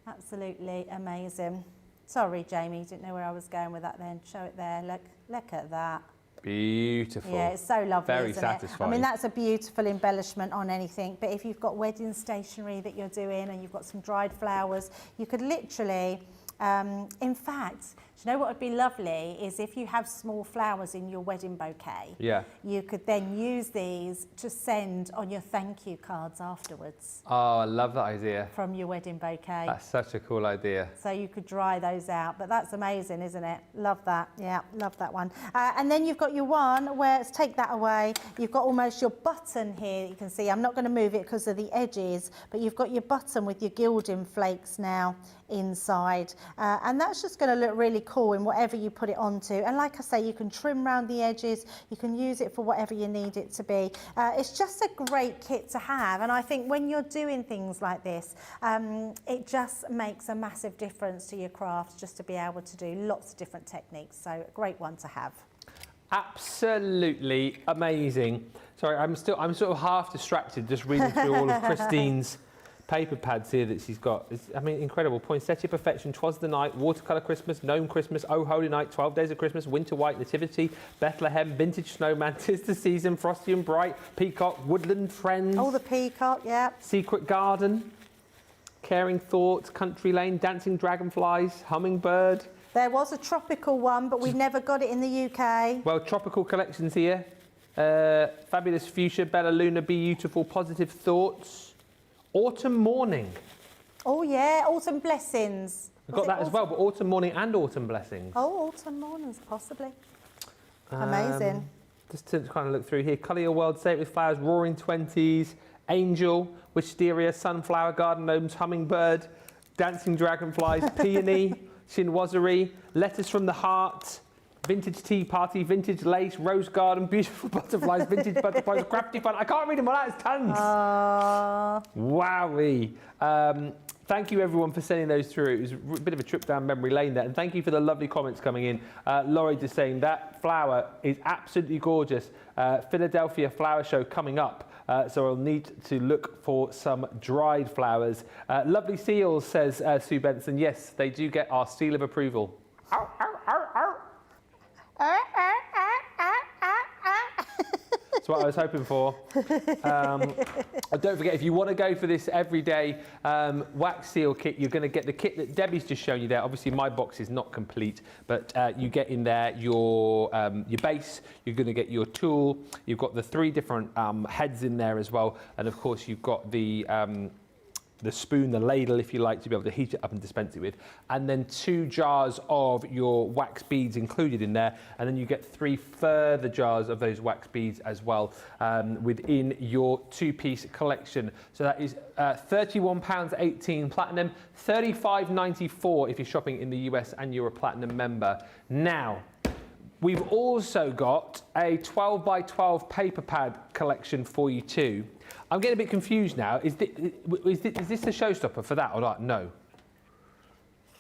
Absolutely amazing. Sorry, Jamie, didn't know where I was going with that then. Show it there. Look at that. Beautiful. Yeah, it's so lovely, Very isn't satisfying. it? I mean, that's a beautiful embellishment on anything, but if you've got wedding stationery that you're doing and you've got some dried flowers, you could literally, in fact, do you know what would be lovely is if you have small flowers in your wedding bouquet, you could then use these to send on your thank you cards afterwards. Oh, I love that idea. From your wedding bouquet. That's such a cool idea. So you could dry those out, but that's amazing, isn't it? Love that, yeah, love that one. And then you've got your one where, let's take that away, you've got almost your button here, you can see, I'm not going to move it because of the edges, but you've got your button with your gilding flakes now inside. And that's just going to look really cool in whatever you put it onto. And like I say, you can trim around the edges, you can use it for whatever you need it to be. It's just a great kit to have, and I think when you're doing things like this, it just makes a massive difference to your craft just to be able to do lots of different techniques. So a great one to have. Absolutely amazing. Sorry, I'm sort of half distracted just reading through all of Christine's paper pads here that she's got. I mean, incredible. Poinsettia Perfection, 'Twas the Night, Watercolour Christmas, Gnome Christmas, Oh Holy Night, 12 Days of Christmas, Winter White, Nativity, Bethlehem, Vintage Snowman, 'Tis the Season, Frosty and Bright, Peacock, Woodland Friends. Oh, the peacock, yeah. Secret Garden, Caring Thoughts, Country Lane, Dancing Dragonflies, Hummingbird. There was a tropical one, but we never got it in the UK. Well, tropical collections here. Fabulous Fuchsia, Bella Luna, Beautiful, Positive Thoughts. Autumn Morning. Oh yeah, Autumn Blessings. We've got that as well, but Autumn Morning and Autumn Blessings. Oh, Autumn Mornings, possibly. Amazing. Just to kind of look through here. Colour Your World, Say It With Flowers, Roaring Twenties, Angel, Wisteria, Sunflower, Garden Gnomes, Hummingbird, Dancing Dragonflies, Peony, Chinoiserie, Letters from the Heart, Vintage Tea Party, Vintage Lace, Rose Garden, Beautiful Butterflies, Vintage Butterflies, Crafty Fun. I can't read them all out, it's tons. Wowee. Thank you everyone for sending those through. It was a bit of a trip down memory lane there. And thank you for the lovely comments coming in. Laurie just saying that flower is absolutely gorgeous. Philadelphia Flower Show coming up. So I'll need to look for some dried flowers. Lovely Seals, says Sue Benson. Yes, they do get our seal of approval. Ow, ow, ow, ow. That's what I was hoping for. And don't forget, if you want to go for this everyday wax seal kit, you're going to get the kit that Debbie's just shown you there. Obviously, my box is not complete, but you get in there your base, you're going to get your tool, you've got the 3 different heads in there as well, and of course, you've got the spoon, the ladle, if you like, to be able to heat it up and dispense it with. And then 2 jars of your wax beads included in there. And then you get 3 further jars of those wax beads as well within your 2-piece collection. So that is £31.18 platinum, $35.94 if you're shopping in the US and you're a platinum member. Now, we've also got a 12 by 12 paper pad collection for you too. I'm getting a bit confused now. Is this the showstopper for that or not? No.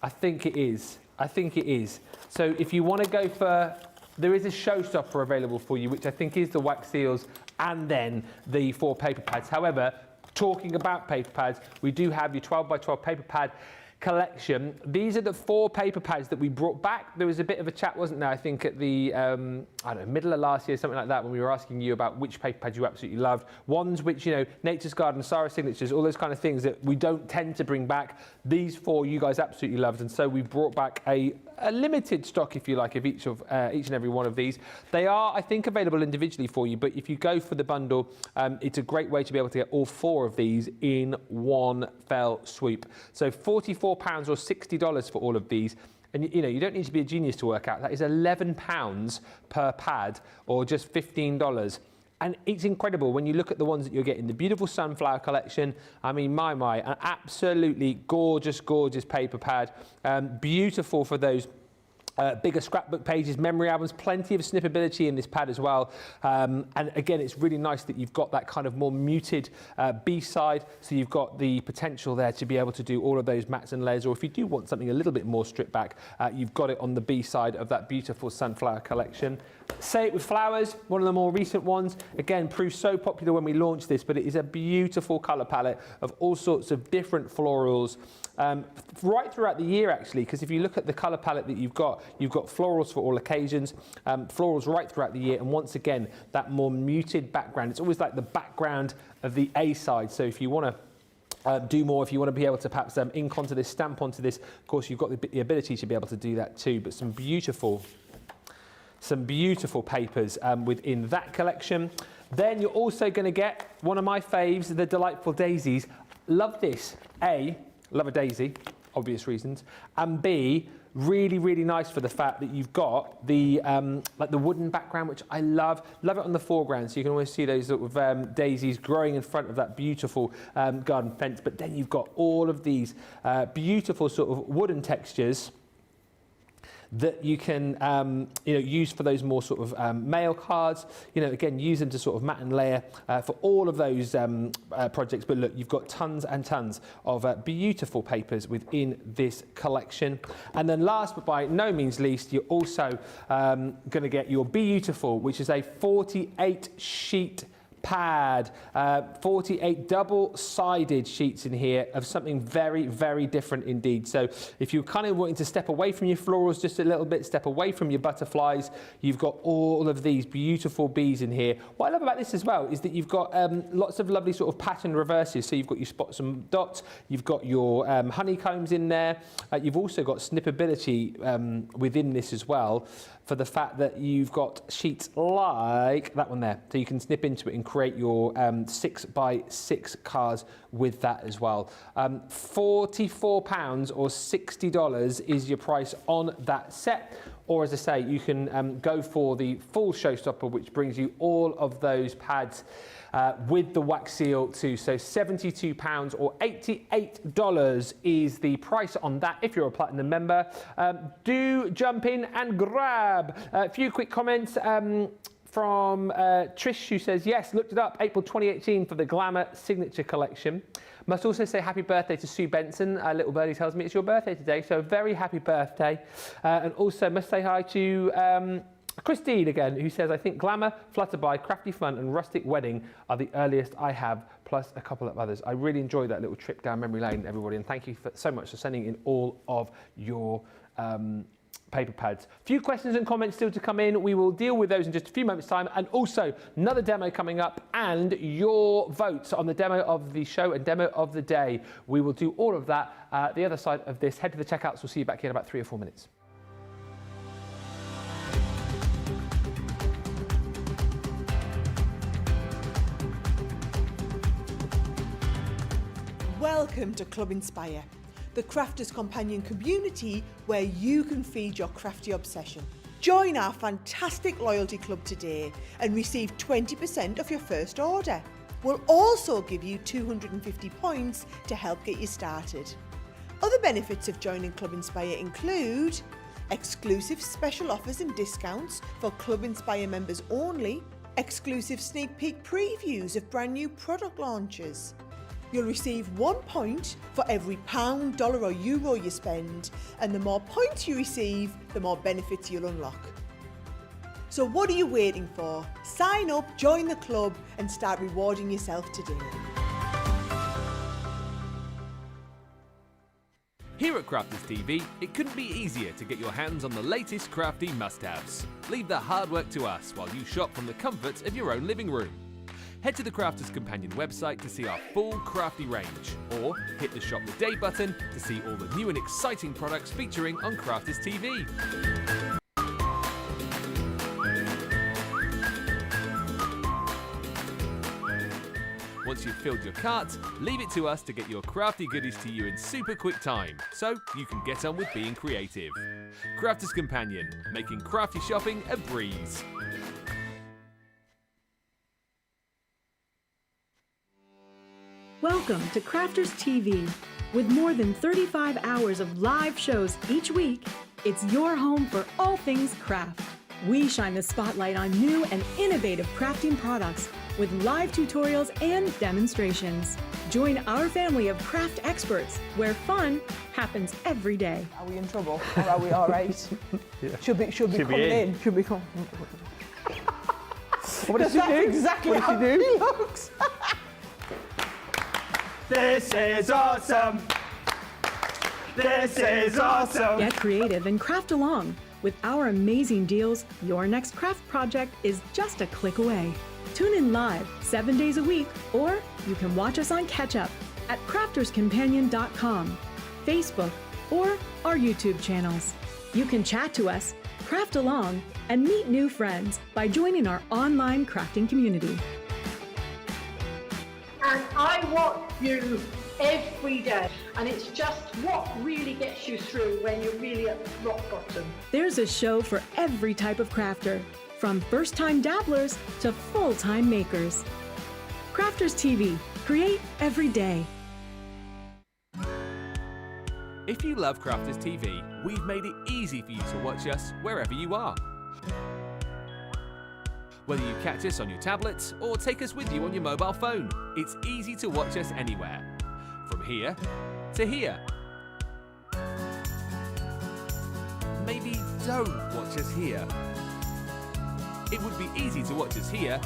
I think it is. I think it is. So if you want to go for, there is a showstopper available for you, which I think is the wax seals and then the 4 paper pads. However, talking about paper pads, we do have your 12 by 12 paper pad collection. These are the 4 paper pads that we brought back. There was a bit of a chat, wasn't there, I think at the I don't know, middle of last year, something like that, when we were asking you about which paper pads you absolutely loved. Ones which, you know, Nature's Garden, Sara Signatures, all those kind of things that we don't tend to bring back. These 4 you guys absolutely loved, and so we brought back a limited stock, if you like, of each and every one of these. They are, I think, available individually for you, but if you go for the bundle, it's a great way to be able to get all 4 of these in one fell swoop. So £44 or $60 for all of these. And you know, you don't need to be a genius to work out. That is £11 per pad, or just $15. And it's incredible when you look at the ones that you're getting. The beautiful sunflower collection. I mean, my, an absolutely gorgeous, gorgeous paper pad. Beautiful for those bigger scrapbook pages, memory albums, plenty of snippability in this pad as well. And again, it's really nice that you've got that kind of more muted B-side, so you've got the potential there to be able to do all of those mats and layers, or if you do want something a little bit more stripped back, you've got it on the B-side of that beautiful sunflower collection. Say It With Flowers, one of the more recent ones. Again, proved so popular when we launched this, but it is a beautiful colour palette of all sorts of different florals, right throughout the year actually, because if you look at the colour palette that you've got florals for all occasions, florals right throughout the year, and once again, that more muted background. It's always like the background of the A side, so if you want to do more, if you want to be able to perhaps ink onto this, stamp onto this, of course you've got the ability to be able to do that too, but some beautiful papers within that collection. Then you're also going to get one of my faves, the Delightful Daisies. Love this. A, love a daisy, obvious reasons, and B, really, really nice for the fact that you've got the like the wooden background, which I love it on the foreground, so you can always see those sort of daisies growing in front of that beautiful garden fence. But then you've got all of these beautiful sort of wooden textures that you can use for those more sort of mail cards. Again, use them to sort of mat and layer for all of those projects. But look, you've got tons and tons of beautiful papers within this collection. And then last but by no means least, you're also going to get your Beautiful, which is a 48 sheet pad, 48 double-sided sheets in here of something very, very different indeed. So if you're kind of wanting to step away from your florals just a little bit, step away from your butterflies, you've got all of these beautiful bees in here. What I love about this as well is that you've got lots of lovely sort of pattern reverses. So you've got your spots and dots, you've got your honeycombs in there. You've also got snippability within this as well, for the fact that you've got sheets like that one there. So you can snip into it and create your 6x6 cards with that as well. £44 or $60 is your price on that set. Or as I say, you can go for the full showstopper, which brings you all of those pads with the wax seal too. So £72 or $88 is the price on that if you're a Platinum member. Do jump in and grab. A few quick comments from Trish, who says, yes, looked it up, April 2018 for the Glamour Signature Collection. Must also say happy birthday to Sue Benson. Little birdie tells me it's your birthday today, so very happy birthday. And also must say hi to Christine again, who says, I think Glamour, Flutterby, Crafty Fun and Rustic Wedding are the earliest I have, plus a couple of others. I really enjoyed that little trip down memory lane, everybody, and thank you so much for sending in all of your paper pads. A few questions and comments still to come in. We will deal with those in just a few moments' time, and also another demo coming up and your votes on the demo of the show and demo of the day. We will do all of that the other side of this. Head to the checkouts. We'll see you back here in about 3 or 4 minutes. Welcome to Club Inspire, the crafters companion community where you can feed your crafty obsession. Join our fantastic loyalty club today and receive 20% off your first order. We'll also give you 250 points to help get you started. Other benefits of joining Club Inspire include exclusive special offers and discounts for Club Inspire members only, exclusive sneak peek previews of brand new product launches. You'll receive 1 point for every pound, dollar or euro you spend, and the more points you receive, the more benefits you'll unlock. So what are you waiting for? Sign up, join the club and start rewarding yourself today. Here at Crafters TV, it couldn't be easier to get your hands on the latest crafty must-haves. Leave the hard work to us while you shop from the comforts of your own living room. Head to the Crafters Companion website to see our full crafty range, or hit the Shop the Day button to see all the new and exciting products featuring on Crafters TV. Once you've filled your cart, leave it to us to get your crafty goodies to you in super quick time, so you can get on with being creative. Crafters Companion, making crafty shopping a breeze. Welcome to Crafters TV. With more than 35 hours of live shows each week, it's your home for all things craft. We shine the spotlight on new and innovative crafting products with live tutorials and demonstrations. Join our family of craft experts where fun happens every day. Are we in trouble or are we all right? Yeah. Should be coming in. Should be coming. What did she do? Exactly what how did she do? he looks. This is awesome. This is awesome. Get creative and craft along. With our amazing deals, your next craft project is just a click away. Tune in live 7 days a week, or you can watch us on Catch Up at crafterscompanion.com, Facebook, or our YouTube channels. You can chat to us, craft along, and meet new friends by joining our online crafting community. And I watch you every day, and it's just what really gets you through when you're really at rock bottom. There's a show for every type of crafter, from first-time dabblers to full-time makers. Crafters TV, create every day. If you love Crafters TV, we've made it easy for you to watch us wherever you are. Whether you catch us on your tablets or take us with you on your mobile phone, it's easy to watch us anywhere. From here to here. Maybe don't watch us here. It would be easy to watch us here.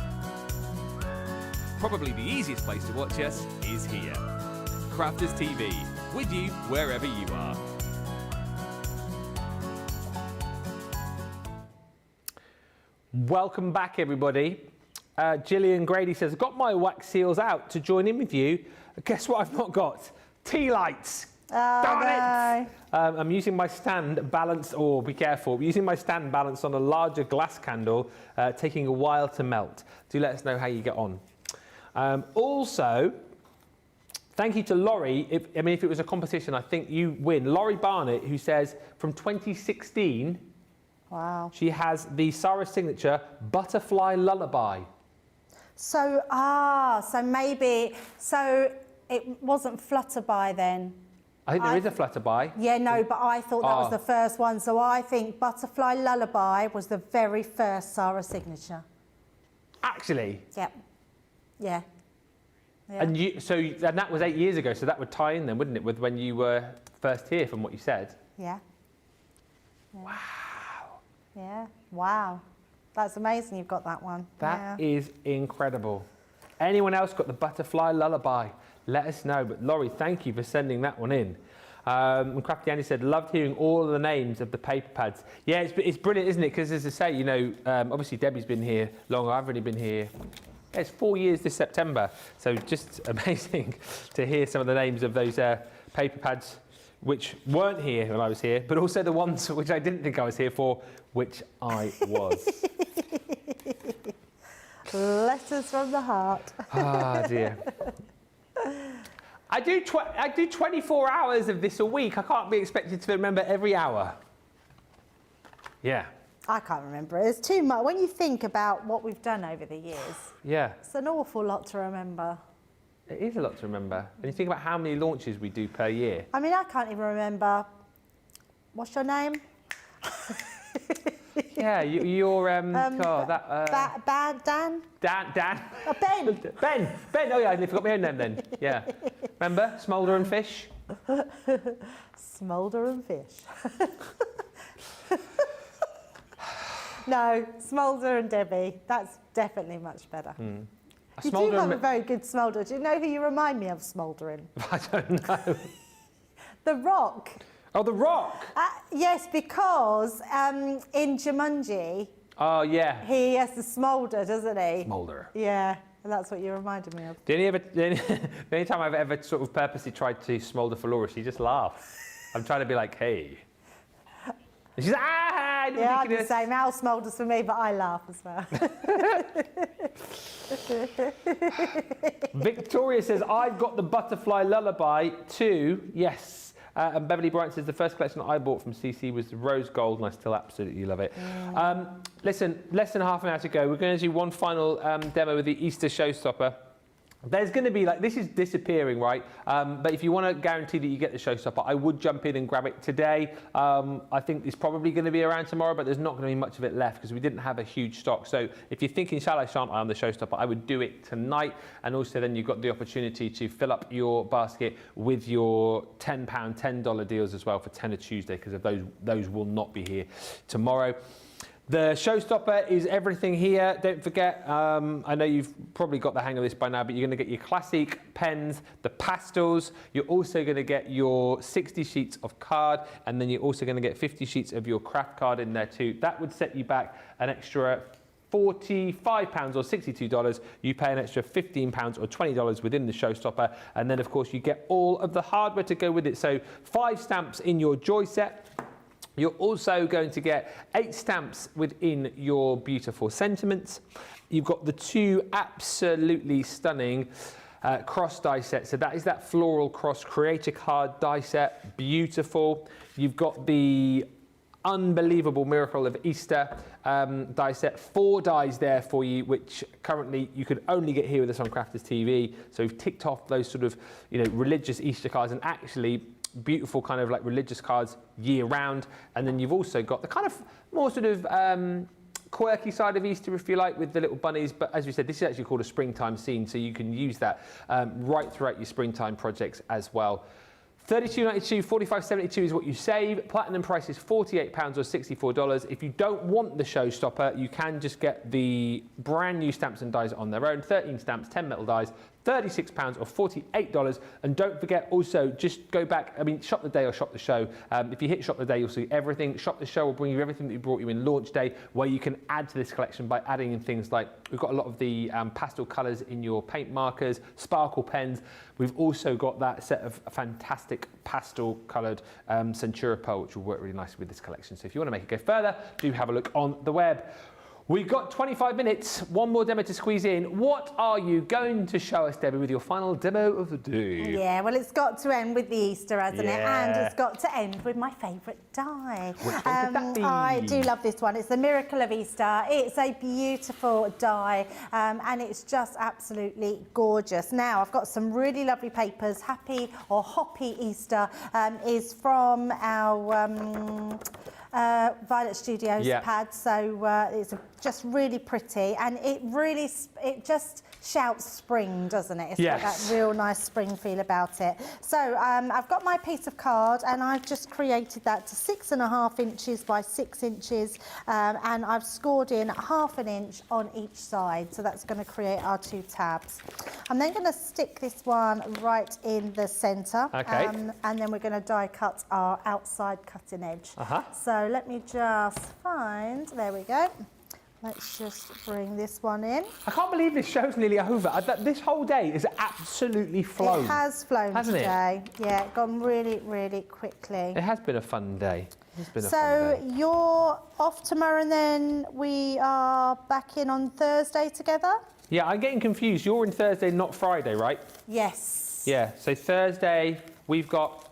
Probably the easiest place to watch us is here. Crafters TV, with you wherever you are. Welcome back, everybody. Gillian Grady says, got my wax seals out to join in with you. Guess what I've not got? Tea lights. Darn it! I'm using my stand balanced, be careful, I'm using my stand balanced on a larger glass candle, taking a while to melt. Do let us know how you get on. Also, thank you to Laurie. If it was a competition, I think you win. Laurie Barnett, who says, from 2016, wow, she has the Sara signature Butterfly Lullaby. So maybe it wasn't Flutterby then. I think there is a Flutterby. Yeah, no, but I thought that was the first one. So I think Butterfly Lullaby was the very first Sara signature. Actually? Yep. Yeah. And that was 8 years ago, so that would tie in then, wouldn't it, with when you were first here, from what you said? Yeah. Wow. Yeah. Wow. That's amazing you've got that one. That is incredible. Anyone else got the Butterfly Lullaby? Let us know. But Laurie, thank you for sending that one in. And Crafty Andy said, loved hearing all of the names of the paper pads. Yeah, it's brilliant, isn't it? Because as I say, obviously Debbie's been here longer. I've already been here. Yeah, it's 4 years this September. So just amazing to hear some of the names of those paper pads which weren't here when I was here, but also the ones which I didn't think I was here for, which I was. Letters from the heart. Ah, dear. I do 24 hours of this a week. I can't be expected to remember every hour. Yeah. I can't remember it. It's too much. When you think about what we've done over the years, yeah, it's an awful lot to remember. It is a lot to remember. And you think about how many launches we do per year. I mean, I can't even remember. What's your name? Yeah, you're Dan? Dan? Ben. Ben. Oh yeah, I forgot my own name then. Yeah. Remember? Smolder and Fish. Smolder and Fish. No, Smolder and Debbie. That's definitely much better. You do have a very good smolder. Do you know who you remind me of smouldering? I don't know. The Rock. Oh, The Rock? Yes, because in Jumanji... Oh, yeah. He has to smoulder, doesn't he? Smoulder. Yeah, and that's what you reminded me of. The only time I've ever sort of purposely tried to smoulder for Laura, she just laughs. I'm trying to be like, hey. And she's like, ah, yeah, I'm the same. Al smoulders for me, but I laugh as well. Victoria says, I've got the Butterfly Lullaby too. Yes. And Beverly Bryant says, the first collection I bought from CC was the rose gold, and I still absolutely love it. Listen, less than half an hour to go. We're going to do one final demo with the Easter Showstopper. There's going to be, like, this is disappearing, right? But if you want to guarantee that you get the Showstopper, I would jump in and grab it today. I think it's probably going to be around tomorrow, but there's not going to be much of it left because we didn't have a huge stock. So if you're thinking, shall I, shan't I, on the Showstopper, I would do it tonight. And also then you've got the opportunity to fill up your basket with your £10, $10 deals as well for Tenner Tuesday, because of those will not be here tomorrow. The Showstopper is everything here. Don't forget, I know you've probably got the hang of this by now, but you're going to get your classic pens, the pastels. You're also going to get your 60 sheets of card, and then you're also going to get 50 sheets of your craft card in there too. That would set you back an extra £45 or $62. You pay an extra £15 or $20 within the Showstopper, and then of course you get all of the hardware to go with it. So 5 stamps in your Joy set. You're also going to get 8 stamps within your beautiful sentiments. You've got the 2 absolutely stunning cross die sets. So that is that floral cross creator card die set. Beautiful. You've got the unbelievable Miracle of Easter die set. 4 dies there for you, which currently you could only get here with us on Crafters TV. So we've ticked off those sort of, religious Easter cards, and actually beautiful kind of like religious cards year round. And then you've also got the kind of more sort of quirky side of Easter, if you like, with the little bunnies. But as we said, this is actually called a springtime scene, so you can use that right throughout your springtime projects as well. $32.92, $45.72 is what you save. Platinum price is £48 or $64. If you don't want the showstopper, you can just get the brand new stamps and dies on their own. 13 stamps, 10 metal dies, £36 or $48. And don't forget also, just go back, I mean, shop the day or shop the show. If you hit shop the day, you'll see everything. Shop the show will bring you everything that we brought you in launch day, where you can add to this collection by adding in things like, we've got a lot of the pastel colours in your paint markers, sparkle pens. We've also got that set of fantastic pastel coloured Centura pearl, which will work really nicely with this collection. So if you want to make it go further, do have a look on the web. We've got 25 minutes, one more demo to squeeze in. What are you going to show us, Debbie, with your final demo of the day? Yeah, well, it's got to end with the Easter, hasn't it? And it's got to end with my favourite die. Which one could that be? I do love this one. It's the Miracle of Easter. It's a beautiful die, and it's just absolutely gorgeous. Now, I've got some really lovely papers. Happy or Hoppy Easter is from our... Violet Studios pad, so it's just really pretty, and it just shouts spring, doesn't it? It's got that real nice spring feel about it. So I've got my piece of card, and I've just created that to 6.5 inches by 6 inches, and I've scored in 1/2 inch on each side, so that's going to create our 2 tabs. I'm then going to stick this one right in the centre, and then we're going to die cut our outside cutting edge. So let me just find, there we go. Let's just bring this one in. I can't believe this show's nearly over. This whole day is absolutely flown. It has flown today. Yeah, gone really, really quickly. It has been a fun day. It's been a fun day. So you're off tomorrow, and then we are back in on Thursday together? Yeah, I'm getting confused. You're in Thursday, not Friday, right? Yes. Yeah, so Thursday we've got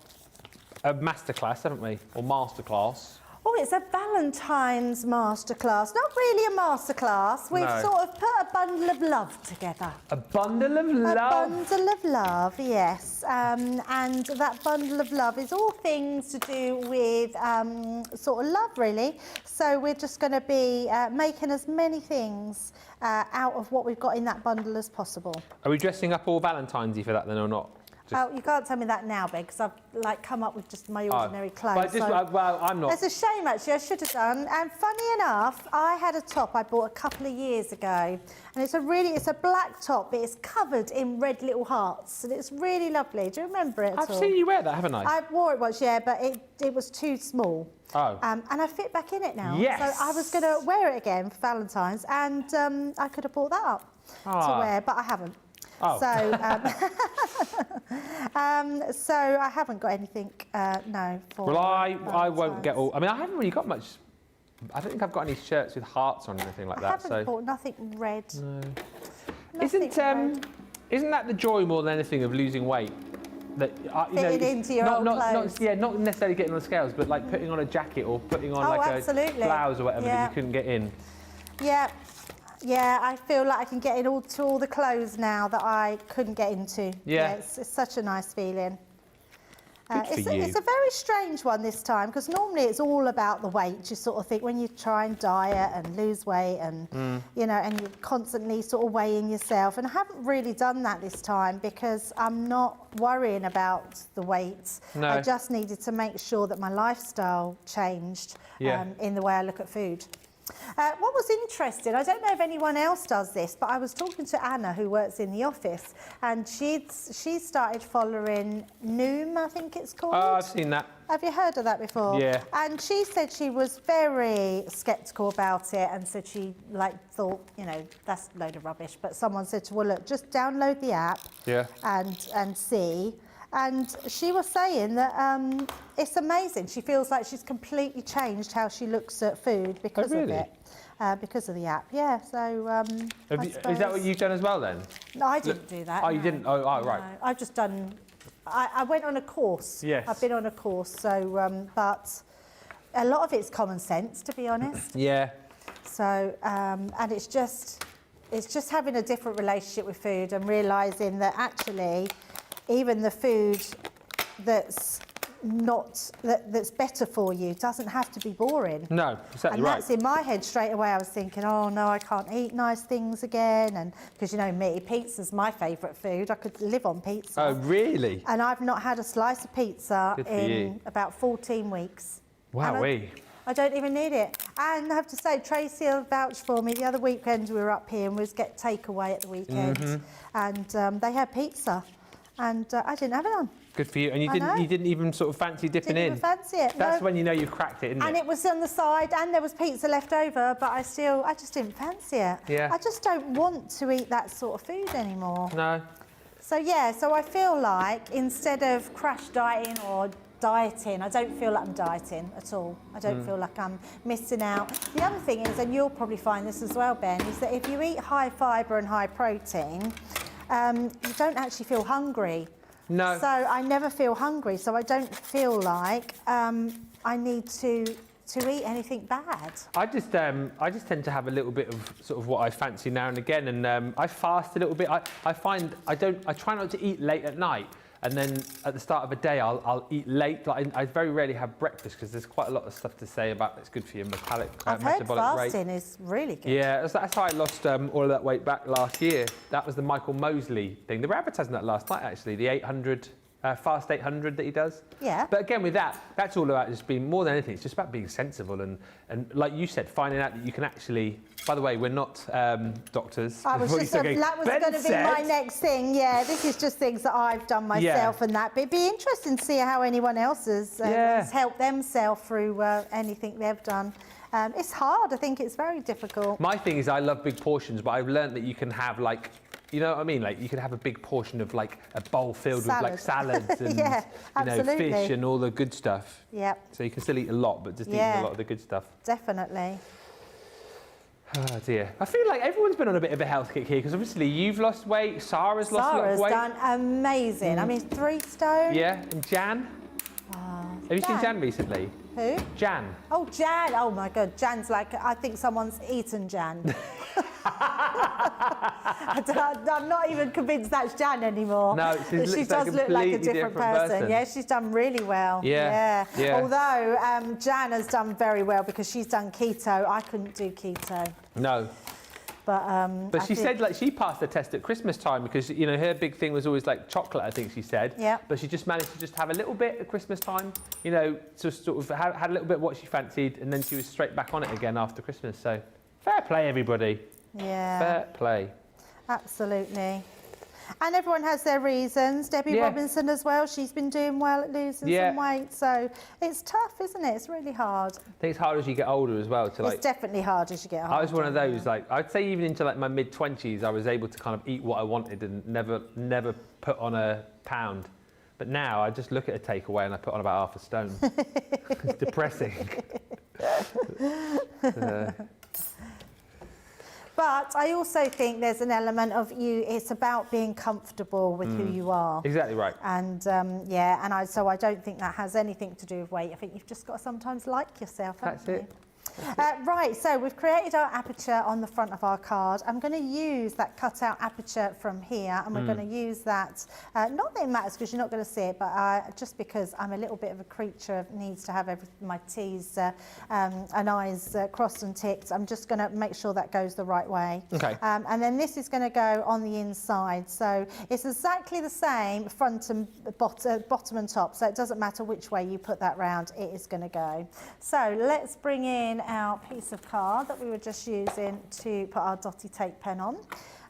a masterclass, haven't we? Or masterclass. Oh, it's a Valentine's masterclass. Not really a masterclass. We've sort of put a bundle of love together. A bundle of love? A bundle of love, yes. And that bundle of love is all things to do with sort of love, really. So we're just going to be making as many things out of what we've got in that bundle as possible. Are we dressing up all Valentine's-y for that then, or not? Oh, you can't tell me that now, Ben, because I've come up with just my ordinary clothes. But well, I'm not. It's a shame, actually. I should have done. And funny enough, I had a top I bought a couple of years ago, and it's a black top, but it's covered in red little hearts, and it's really lovely. Do you remember it at all? I've seen you wear that, haven't I? I wore it once, yeah, but it was too small. Oh. And I fit back in it now. Yes. So I was going to wear it again for Valentine's, and I could have bought that up to wear, but I haven't. Oh. So I haven't got anything, no. For well, I won't get all. I mean, I haven't really got much. I don't think I've got any shirts with hearts on or anything like that. I haven't bought nothing red. No. Nothing red. Isn't that the joy more than anything of losing weight? That Fitting into your old clothes. Not necessarily getting on the scales, but like putting on a jacket or putting on a blouse or whatever that you couldn't get in. Yeah. Yeah, I feel like I can get in to all the clothes now that I couldn't get into. Yeah, it's such a nice feeling. It's a very strange one this time, because normally it's all about the weight. You sort of think when you try and diet and lose weight and, you know, and you're constantly sort of weighing yourself. And I haven't really done that this time because I'm not worrying about the weight. No. I just needed to make sure that my lifestyle changed in the way I look at food. What was interesting, I don't know if anyone else does this, but I was talking to Anna, who works in the office, and she started following Noom, I think it's called. Oh, I've seen that. Have you heard of that before? Yeah. And she said she was very sceptical about it, and said she thought, you know, that's a load of rubbish. But someone said to her, well, look, just download the app and see. And she was saying that it's amazing. She feels like she's completely changed how she looks at food because of it, because of the app. Yeah, so is that what you've done as well then? No, I didn't do that. Oh, you didn't? Oh, right. No, I've just done... I went on a course. Yes. I've been on a course, so... but a lot of it's common sense, to be honest. Yeah. So, and it's just having a different relationship with food and realising that actually... even the food that's that's better for you. It doesn't have to be boring. No, exactly and right. that's in my head straight away. I was thinking, oh no, I can't eat nice things again. And because you know me, pizza's my favourite food. I could live on pizza. Oh, really? And I've not had a slice of pizza Good for in you. about 14 weeks. Wowee. I don't even need it. And I have to say, Tracy will vouch for me. The other weekend we were up here and we was get takeaway at the weekend. And they had pizza. And I didn't have it on. Good for you. And you didn't even sort of fancy dipping Didn't in? even fancy it. That's no. when you know you've cracked it, isn't it? And it was on the side and there was pizza left over, but I just didn't fancy it. Yeah. I just don't want to eat that sort of food anymore. No. So yeah, so I feel like instead of crash dieting or dieting, I don't feel like I'm dieting at all. I don't feel like I'm missing out. The other thing is, and you'll probably find this as well, Ben, is that if you eat high fibre and high protein, you don't actually feel hungry. No. So I never feel hungry, so I don't feel like I need to eat anything bad. I just tend to have a little bit of sort of what I fancy now and again, and I fast a little bit. I find I try not to eat late at night, and then at the start of a day I'll eat late. Like I very rarely have breakfast because there's quite a lot of stuff to say about it's good for your metabolic I've heard rate. fasting is really good. Yeah, that's how I lost all of that weight back last year. That was the Michael Mosley thing. They were advertising that last night actually, the 800. Fast 800 that he does. Yeah. But again, with that's all about just being, more than anything, it's just about being sensible and like you said, finding out that you can actually, by the way, we're not doctors. That was going to be my next thing. Yeah, this is just things that I've done myself and that. But it'd be interesting to see how anyone else has helped themselves through anything they've done. It's hard. I think it's very difficult. My thing is I love big portions, but I've learned that you can have like, you know what I mean? Like you can have a big portion of like a bowl filled with like salads and you know, fish and all the good stuff. Yeah. So you can still eat a lot, but just eating a lot of the good stuff. Definitely. Oh dear. I feel like everyone's been on a bit of a health kick here because obviously you've lost weight, Sara's lost a lot of weight. Sara's done amazing. I mean, 3 stone. Yeah, and Jan? Have you seen Jan recently? Who? Jan. Oh, Jan. Oh my God, Jan's like, I think someone's eaten Jan. I'm not even convinced that's Jan anymore. No, she does look like a different person. Yeah, she's done really well. Yeah. Although Jan has done very well because she's done keto. I couldn't do keto. No. But she said like she passed the test at Christmas time because you know her big thing was always like chocolate. I think she said. Yeah. But she just managed to just have a little bit at Christmas time. You know, just sort of had a little bit of what she fancied, and then she was straight back on it again after Christmas. So fair play, everybody. Yeah. Fair play. Absolutely. And everyone has their reasons. Debbie Robinson as well. She's been doing well at losing some weight. So it's tough, isn't it? It's really hard. I think it's hard as you get older as well. It's definitely hard as you get older. I was one of those, like, I'd say even into like my mid-20s, I was able to kind of eat what I wanted and never put on a pound. But now I just look at a takeaway and I put on about half a stone. It's depressing. But I also think there's an element of it's about being comfortable with who you are. Exactly right. And so I don't think that has anything to do with weight. I think you've just got to sometimes like yourself, haven't you? Right, so we've created our aperture on the front of our card. I'm going to use that cutout aperture from here, and we're going to use that, not that it matters because you're not going to see it, but just because I'm a little bit of a creature that needs to have my T's and I's crossed and ticked, I'm just going to make sure that goes the right way. Okay. And then this is going to go on the inside. So it's exactly the same front and bottom and top, so it doesn't matter which way you put that round, it is going to go. So let's bring in our piece of card that we were just using to put our dotty tape pen on,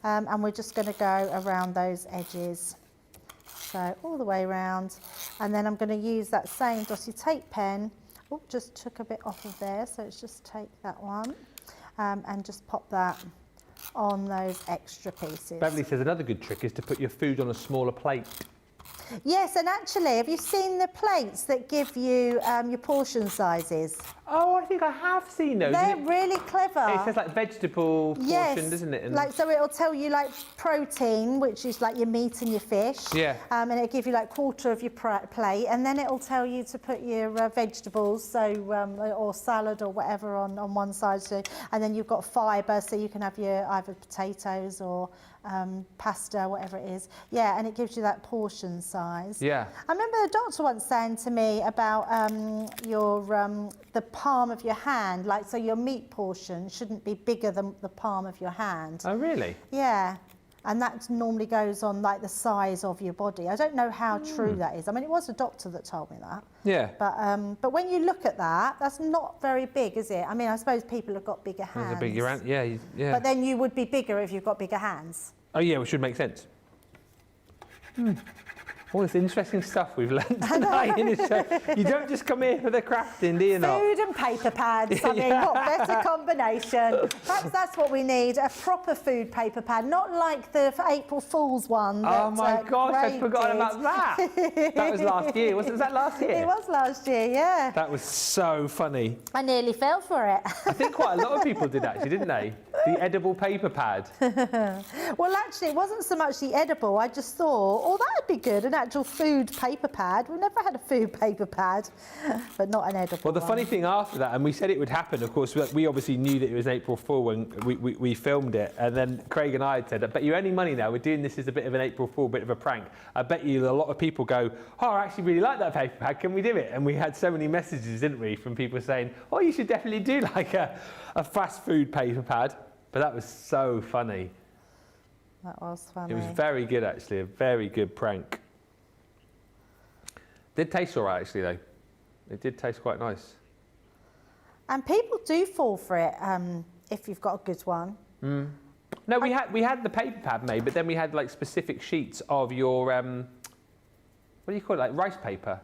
and we're just going to go around those edges, so all the way around, and then I'm going to use that same dotty tape pen. Oh, just took a bit off of there, so let's just take that one and just pop that on those extra pieces. Beverly says another good trick is to put your food on a smaller plate. Yes, and actually, have you seen the plates that give you your portion sizes? Oh, I think I have seen those. They're really clever. It says like vegetable portion, doesn't it? And like, so it'll tell you like protein, which is like your meat and your fish. Yeah. And it'll give you like quarter of your plate, and then it'll tell you to put your vegetables, so or salad or whatever on one side. So, and then you've got fibre, so you can have your either potatoes or pasta, whatever it is. Yeah, and it gives you that portion size. Yeah. I remember the doctor once saying to me about the palm of your hand, like, so your meat portion shouldn't be bigger than the palm of your hand. Oh, really? Yeah. And that normally goes on like the size of your body. I don't know how true that is. I mean, it was a doctor that told me that. Yeah. But when you look at that, that's not very big, is it? I mean, I suppose people have got bigger hands. There's a bigger hand, yeah, yeah. But then you would be bigger if you've got bigger hands. Oh, yeah, which should make sense. All this interesting stuff we've learned tonight in this show. You don't just come here for the crafting, do you not? Food and paper pads. I mean, what better combination? Perhaps that's what we need, a proper food paper pad, not like the April Fool's one. That, oh my gosh, I'd forgotten about that. That was last year. Was that last year? It was last year, yeah. That was so funny. I nearly fell for it. I think quite a lot of people did actually, didn't they? The edible paper pad. Well, actually, it wasn't so much the edible. I just thought, oh, that'd be good, an actual food paper pad. We've never had a food paper pad, but not an edible Well, the one. funny thing after that, and we said it would happen, of course, we obviously knew that it was April Fool when we filmed it, and then Craig and I had said, I bet you any money now, we're doing this as a bit of an April Fool, bit of a prank. I bet you a lot of people go, oh, I actually really like that paper pad, can we do it? And we had so many messages, didn't we, from people saying, oh, you should definitely do like a fast food paper pad. But that was so funny. That was funny. It was very good, actually, a very good prank. Did taste all right, actually, though. It did taste quite nice. And people do fall for it if you've got a good one. No, we had the paper pad made, but then we had like specific sheets of your what do you call it, like rice paper.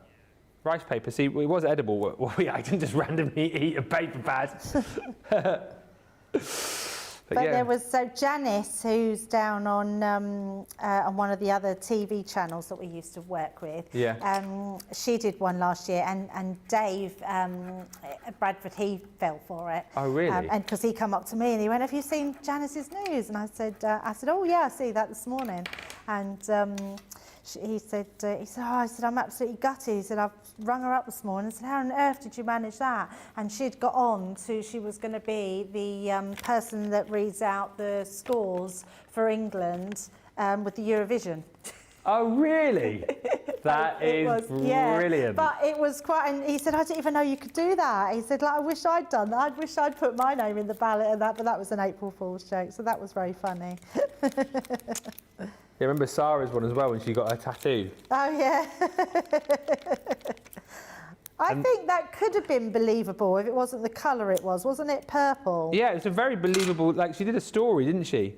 Rice paper. See, it was edible. I didn't just randomly eat a paper pad. But yeah. There was, so Janice, who's down on one of the other TV channels that we used to work with, she did one last year, and Dave Bradford, he fell for it. Oh, really? And because he come up to me and he went, have you seen Janice's news? And I said, oh yeah, I see that this morning. And he said, I'm absolutely gutted. He said, I've rung her up this morning and said, how on earth did you manage that? And she'd got on to, she was going to be the person that reads out the scores for England with the Eurovision. Oh, really? That is brilliant. But it was quite, and he said, I didn't even know you could do that. He said, like, I wish I'd done that. I wish I'd put my name in the ballot and that, but that was an April Fool's joke, so that was very funny. Yeah, remember Sara's one as well when she got her tattoo? Oh, yeah. I think that could have been believable if it wasn't the colour it was. Wasn't it purple? Yeah, it's a very believable, like she did a story, didn't she?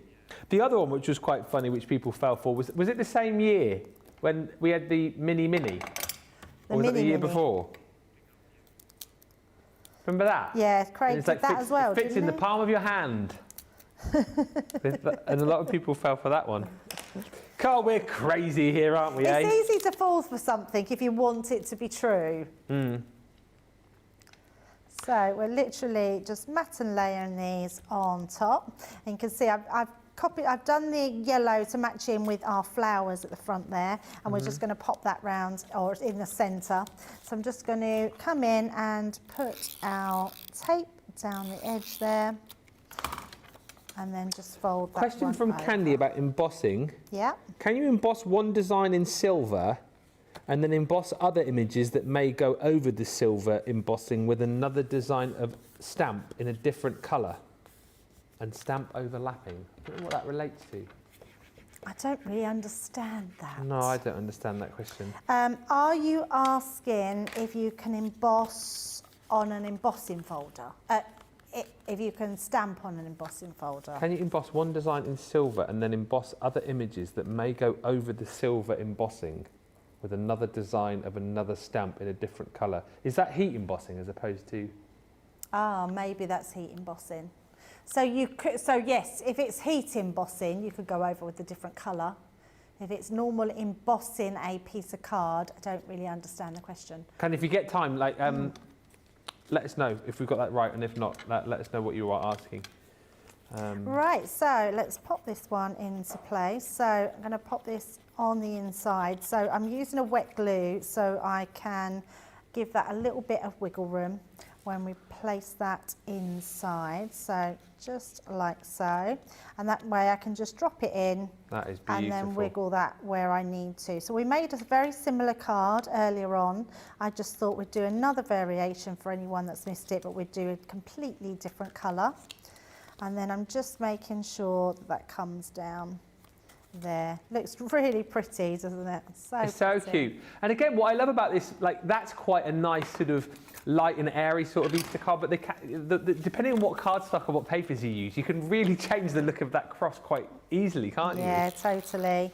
The other one, which was quite funny, which people fell for, was it the same year when we had the mini? Or was it the year before? Remember that? Yeah, Craig did that as well, It fits in the palm of your hand. And a lot of people fell for that one. Carl, we're crazy here, aren't we, It's easy to fall for something if you want it to be true. So we're literally just matte and layering these on top. And you can see I've done the yellow to match in with our flowers at the front there, and we're just going to pop that round, or in the centre. So I'm just going to come in and put our tape down the edge there, and then just fold that Question from Candy about embossing. Yeah. Can you emboss one design in silver and then emboss other images that may go over the silver embossing with another design of stamp in a different colour? And stamp overlapping. I don't know what that relates to. I don't really understand that. No, I don't understand that question. Are you asking if you can emboss on an embossing folder? If you can stamp on an embossing folder? Can you emboss one design in silver and then emboss other images that may go over the silver embossing with another design of another stamp in a different colour? Is that heat embossing as opposed to... Ah, maybe that's heat embossing. So you could, so yes, if it's heat embossing, you could go over with a different colour. If it's normal embossing a piece of card, I don't really understand the question. Can, if you get time, like, let us know if we've got that right, and if not, let us know what you are asking. Right, so let's pop this one into place. So I'm going to pop this on the inside. So I'm using a wet glue so I can give that a little bit of wiggle room. when we place that inside. So just like so, and that way I can just drop it in. That is beautiful. And then wiggle that where I need to. So we made a very similar card earlier on. I just thought we'd do another variation for anyone that's missed it, but we'd do a completely different colour. And then I'm just making sure that that comes down there. Looks really pretty, doesn't it? It's so cute. And again, what I love about this, like, that's quite a nice sort of light and airy sort of Easter card, but depending on what cardstock or what papers you use, you can really change the look of that cross quite easily, can't you? Yeah, totally.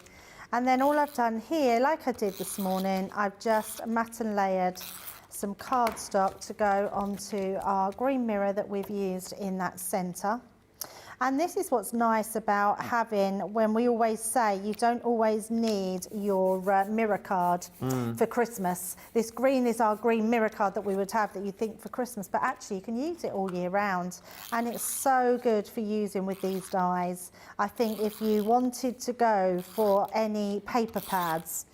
And then all I've done here, like I did this morning, I've just matte and layered some cardstock to go onto our green mirror that we've used in that centre. And this is what's nice about having, when we always say you don't always need your mirror card for Christmas. This green is our green mirror card that we would have that you think for Christmas, but actually you can use it all year round. And it's so good for using with these dies. I think if you wanted to go for any paper pads,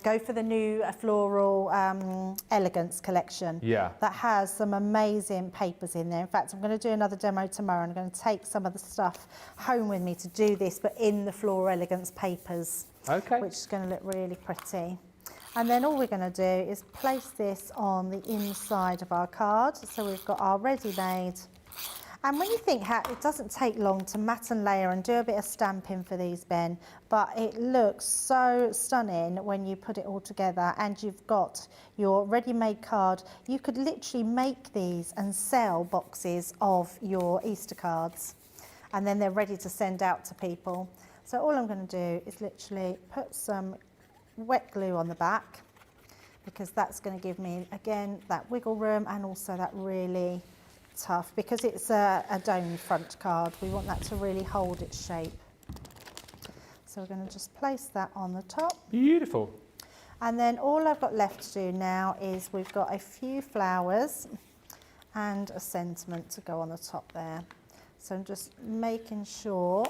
go for the new Floral Elegance collection. Yeah. That has some amazing papers in there. In fact, I'm going to do another demo tomorrow, and I'm going to take some of the stuff home with me to do this, but in the Floral Elegance papers. Okay. Which is going to look really pretty. And then all we're going to do is place this on the inside of our card. So we've got our ready-made. And when you think how it doesn't take long to matte and layer and do a bit of stamping for these, Ben, but it looks so stunning when you put it all together and you've got your ready-made card. You could literally make these and sell boxes of your Easter cards, and then they're ready to send out to people. So all I'm going to do is literally put some wet glue on the back, because that's going to give me, again, that wiggle room and also that really tough, because it's a dome front card. We want that to really hold its shape. So we're going to just place that on the top. Beautiful. And then all I've got left to do now is we've got a few flowers and a sentiment to go on the top there. So I'm just making sure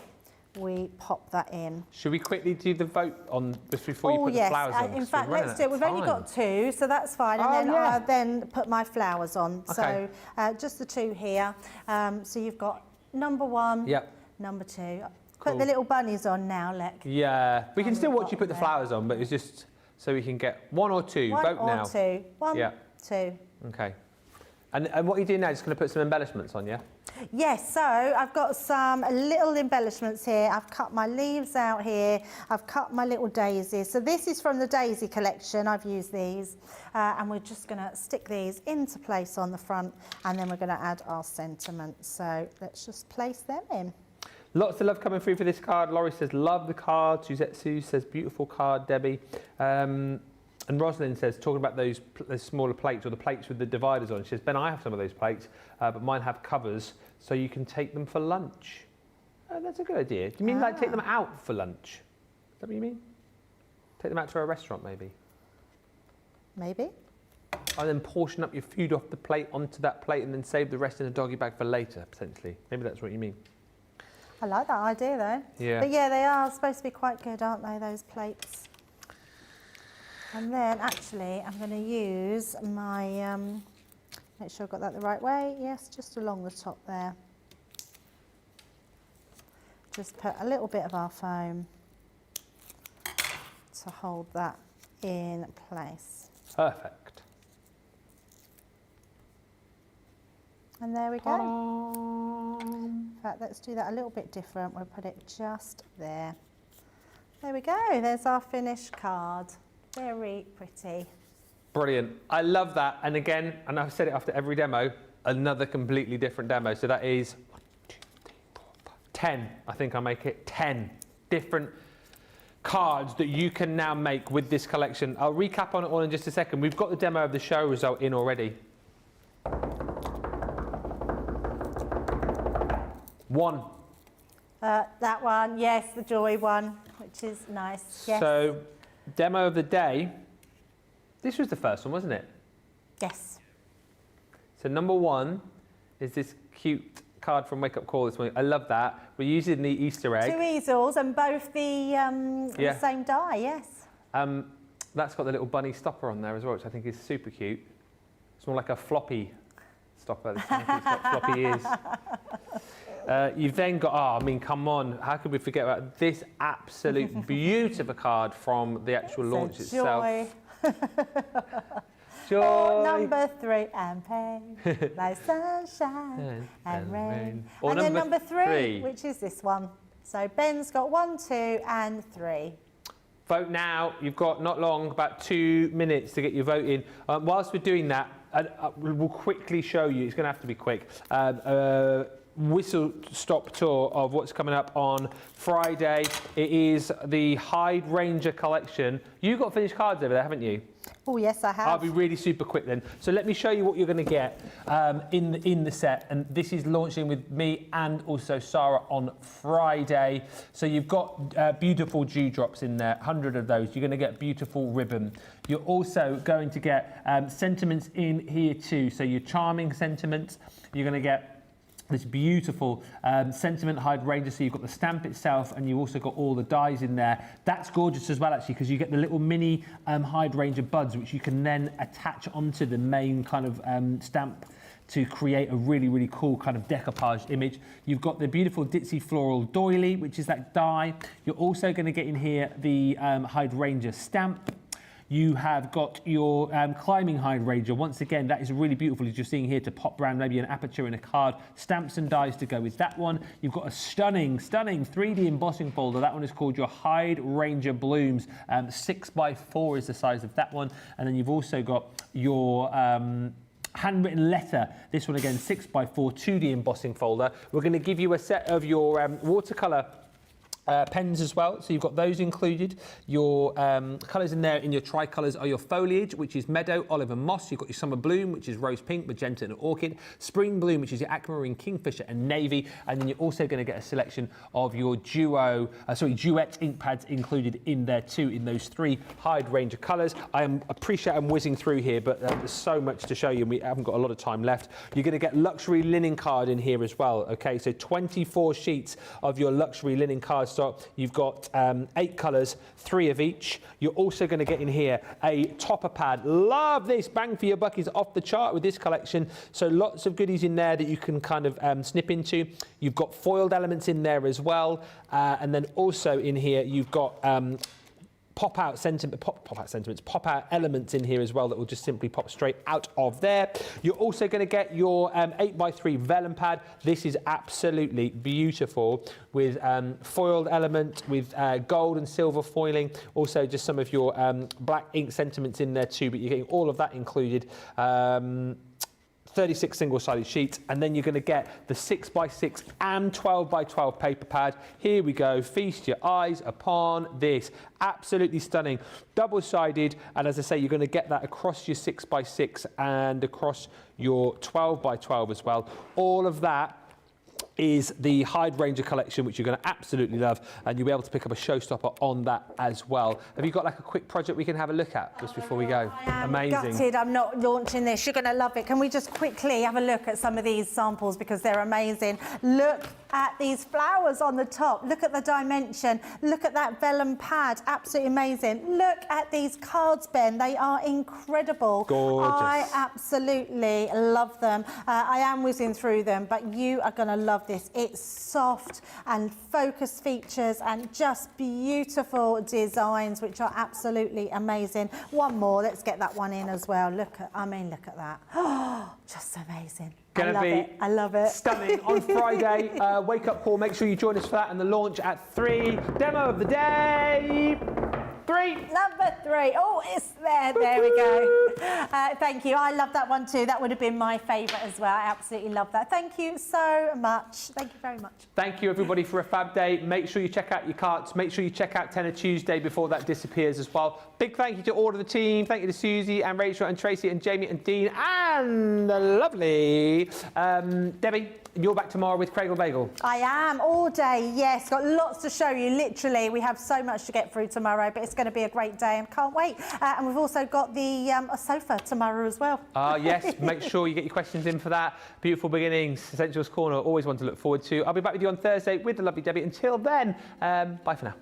we pop that in. Should we quickly do the vote on this before you put the flowers on? In fact, let's do it. We've only got two, so that's fine. And then I'll then put my flowers on. Okay. So just the two here. So you've got number one, number two. Put the little bunnies on now, Lek. Yeah, we can still watch you put the flowers on, but it's just so we can get one or two. Vote now. One or two. One, two. Okay. And what are you doing now? Just going to put some embellishments on, yeah? Yes, so I've got some little embellishments here. I've cut my leaves out here. I've cut my little daisies. So this is from the daisy collection. I've used these. And we're just going to stick these into place on the front, and then we're going to add our sentiment. So let's just place them in. Lots of love coming through for this card. Laurie says, love the card. Suzette says, beautiful card, Debbie. And Rosalind says, talking about those smaller plates, or the plates with the dividers on, she says, Ben, I have some of those plates, but mine have covers, so you can take them for lunch. Oh, that's a good idea. Do you mean like take them out for lunch? Is that what you mean? Take them out to a restaurant, maybe? Maybe. And then portion up your food off the plate onto that plate, and then save the rest in a doggy bag for later, potentially. Maybe that's what you mean. I like that idea, though. Yeah. But yeah, they are supposed to be quite good, aren't they, those plates? And then actually I'm going to use my, make sure I've got that the right way. Yes, just along the top there. Just put a little bit of our foam to hold that in place. Perfect. And there we go. In fact, let's do that a little bit different. We'll put it just there. There we go. There's our finished card. Very pretty. Brilliant. I love that. And again, and I've said it after every demo, another completely different demo. So that is 1, 2, 3, 4, 5, 10. I think I'll make it 10 different cards that you can now make with this collection. I'll recap on it all in just a second. We've got the demo of the show result in already. 1. That one, yes, the joy one, which is nice. Yes. So, demo of the day. This was the first one, wasn't it? Yes. So number 1 is this cute card from Wake Up Call this morning. I love that. We're using the Easter egg. 2 easels and both the same die, yes. That's got the little bunny stopper on there as well, which I think is super cute. It's more like a floppy Stop her. Stop floppy ears. You've then got, I mean, come on. How could we forget about this absolute beautiful card from the actual launch itself? Joy. Oh, number 3, and pain, like sunshine and rain. Or and then number 3, which is this one. So Ben's got 1, 2 and 3. Vote now. You've got not long, about 2 minutes to get your vote in. Whilst we're doing that, we'll quickly show you, it's going to have to be quick, whistle-stop tour of what's coming up on Friday. It is the Hyde Ranger collection. You've got finished cards over there, haven't you? Oh, yes, I have. I'll be really super quick then. So let me show you what you're going to get in the set. And this is launching with me and also Sara on Friday. So you've got beautiful dewdrops in there, 100 of those. You're going to get beautiful ribbon. You're also going to get sentiments in here too. So your charming sentiments. You're going to get this beautiful sentiment Hyde Ranger. So you've got the stamp itself and you've also got all the dies in there. That's gorgeous as well, actually, because you get the little mini Hyde Ranger buds, which you can then attach onto the main kind of stamp to create a really, really cool kind of decoupage image. You've got the beautiful Ditzy Floral Doily, which is that die. You're also going to get in here the Hyde Ranger stamp. You have got your climbing Hyde Ranger. Once again, that is really beautiful, as you're seeing here, to pop around maybe an aperture in a card. Stamps and dies to go with that one. You've got a stunning 3D embossing folder. That one is called your Hyde Ranger Blooms. 6x4 is the size of that one. And then you've also got your handwritten letter. This one again, 6x4 2D embossing folder. We're going to give you a set of your watercolour pens as well, so you've got those included. Your colours in there, in your tricolours, are your foliage, which is meadow, olive and moss. You've got your summer bloom, which is rose pink, magenta and orchid. Spring bloom, which is your aquamarine, kingfisher and navy. And then you're also going to get a selection of your duet ink pads included in there too, in those 3 Hyde Ranger colours. I appreciate I'm whizzing through here, but there's so much to show you and we haven't got a lot of time left. You're going to get luxury linen card in here as well. Okay, so 24 sheets of your luxury linen card stock. You've got 8 colours, 3 of each. You're also going to get in here a topper pad. Love this, bang for your buck is off the chart with this collection. So lots of goodies in there that you can kind of snip into. You've got foiled elements in there as well. And then also in here, you've got pop-out elements in here as well that will just simply pop straight out of there. You're also going to get your 8x3 vellum pad. This is absolutely beautiful with foiled element, with gold and silver foiling. Also just some of your black ink sentiments in there too, but you're getting all of that included. 36 single-sided sheets, and then you're going to get the 6x6 and 12x12 paper pad. Here we go. Feast your eyes upon this. Absolutely stunning. Double-sided, and as I say, you're going to get that across your 6x6 and across your 12x12 as well. All of that is the Hyde Ranger collection, which you're going to absolutely love, and you'll be able to pick up a showstopper on that as well. Have you got like a quick project we can have a look at just before we go? I am amazing. Gutted I'm not launching this. You're going to love it. Can we just quickly have a look at some of these samples because they're amazing? Look at these flowers on the top. Look at the dimension. Look at that vellum pad. Absolutely amazing. Look at these cards, Ben. They are incredible. Gorgeous. I absolutely love them. I am whizzing through them, but you are going to love this. It's soft and focus features and just beautiful designs, which are absolutely amazing. One more. Let's get that one in as well. Look at that. Oh, just amazing. I love it. Stunning on Friday. Wake up call. Make sure you join us for that and the launch at 3. Demo of the day. 3. Number 3. Oh, it's there. There we go. Thank you. I love that one too. That would have been my favourite as well. I absolutely love that. Thank you so much. Thank you very much. Thank you, everybody, for a fab day. Make sure you check out your carts. Make sure you check out Tenner Tuesday before that disappears as well. Big thank you to all of the team. Thank you to Susie and Rachel and Tracy and Jamie and Dean and the lovely Debbie. You're back tomorrow with Cradle Bagel. I am, all day, yes. Got lots to show you, literally. We have so much to get through tomorrow, but it's going to be a great day and can't wait. And we've also got the a sofa tomorrow as well. Yes, make sure you get your questions in for that. Beautiful beginnings, Essentials Corner, always one to look forward to. I'll be back with you on Thursday with the lovely Debbie. Until then, bye for now.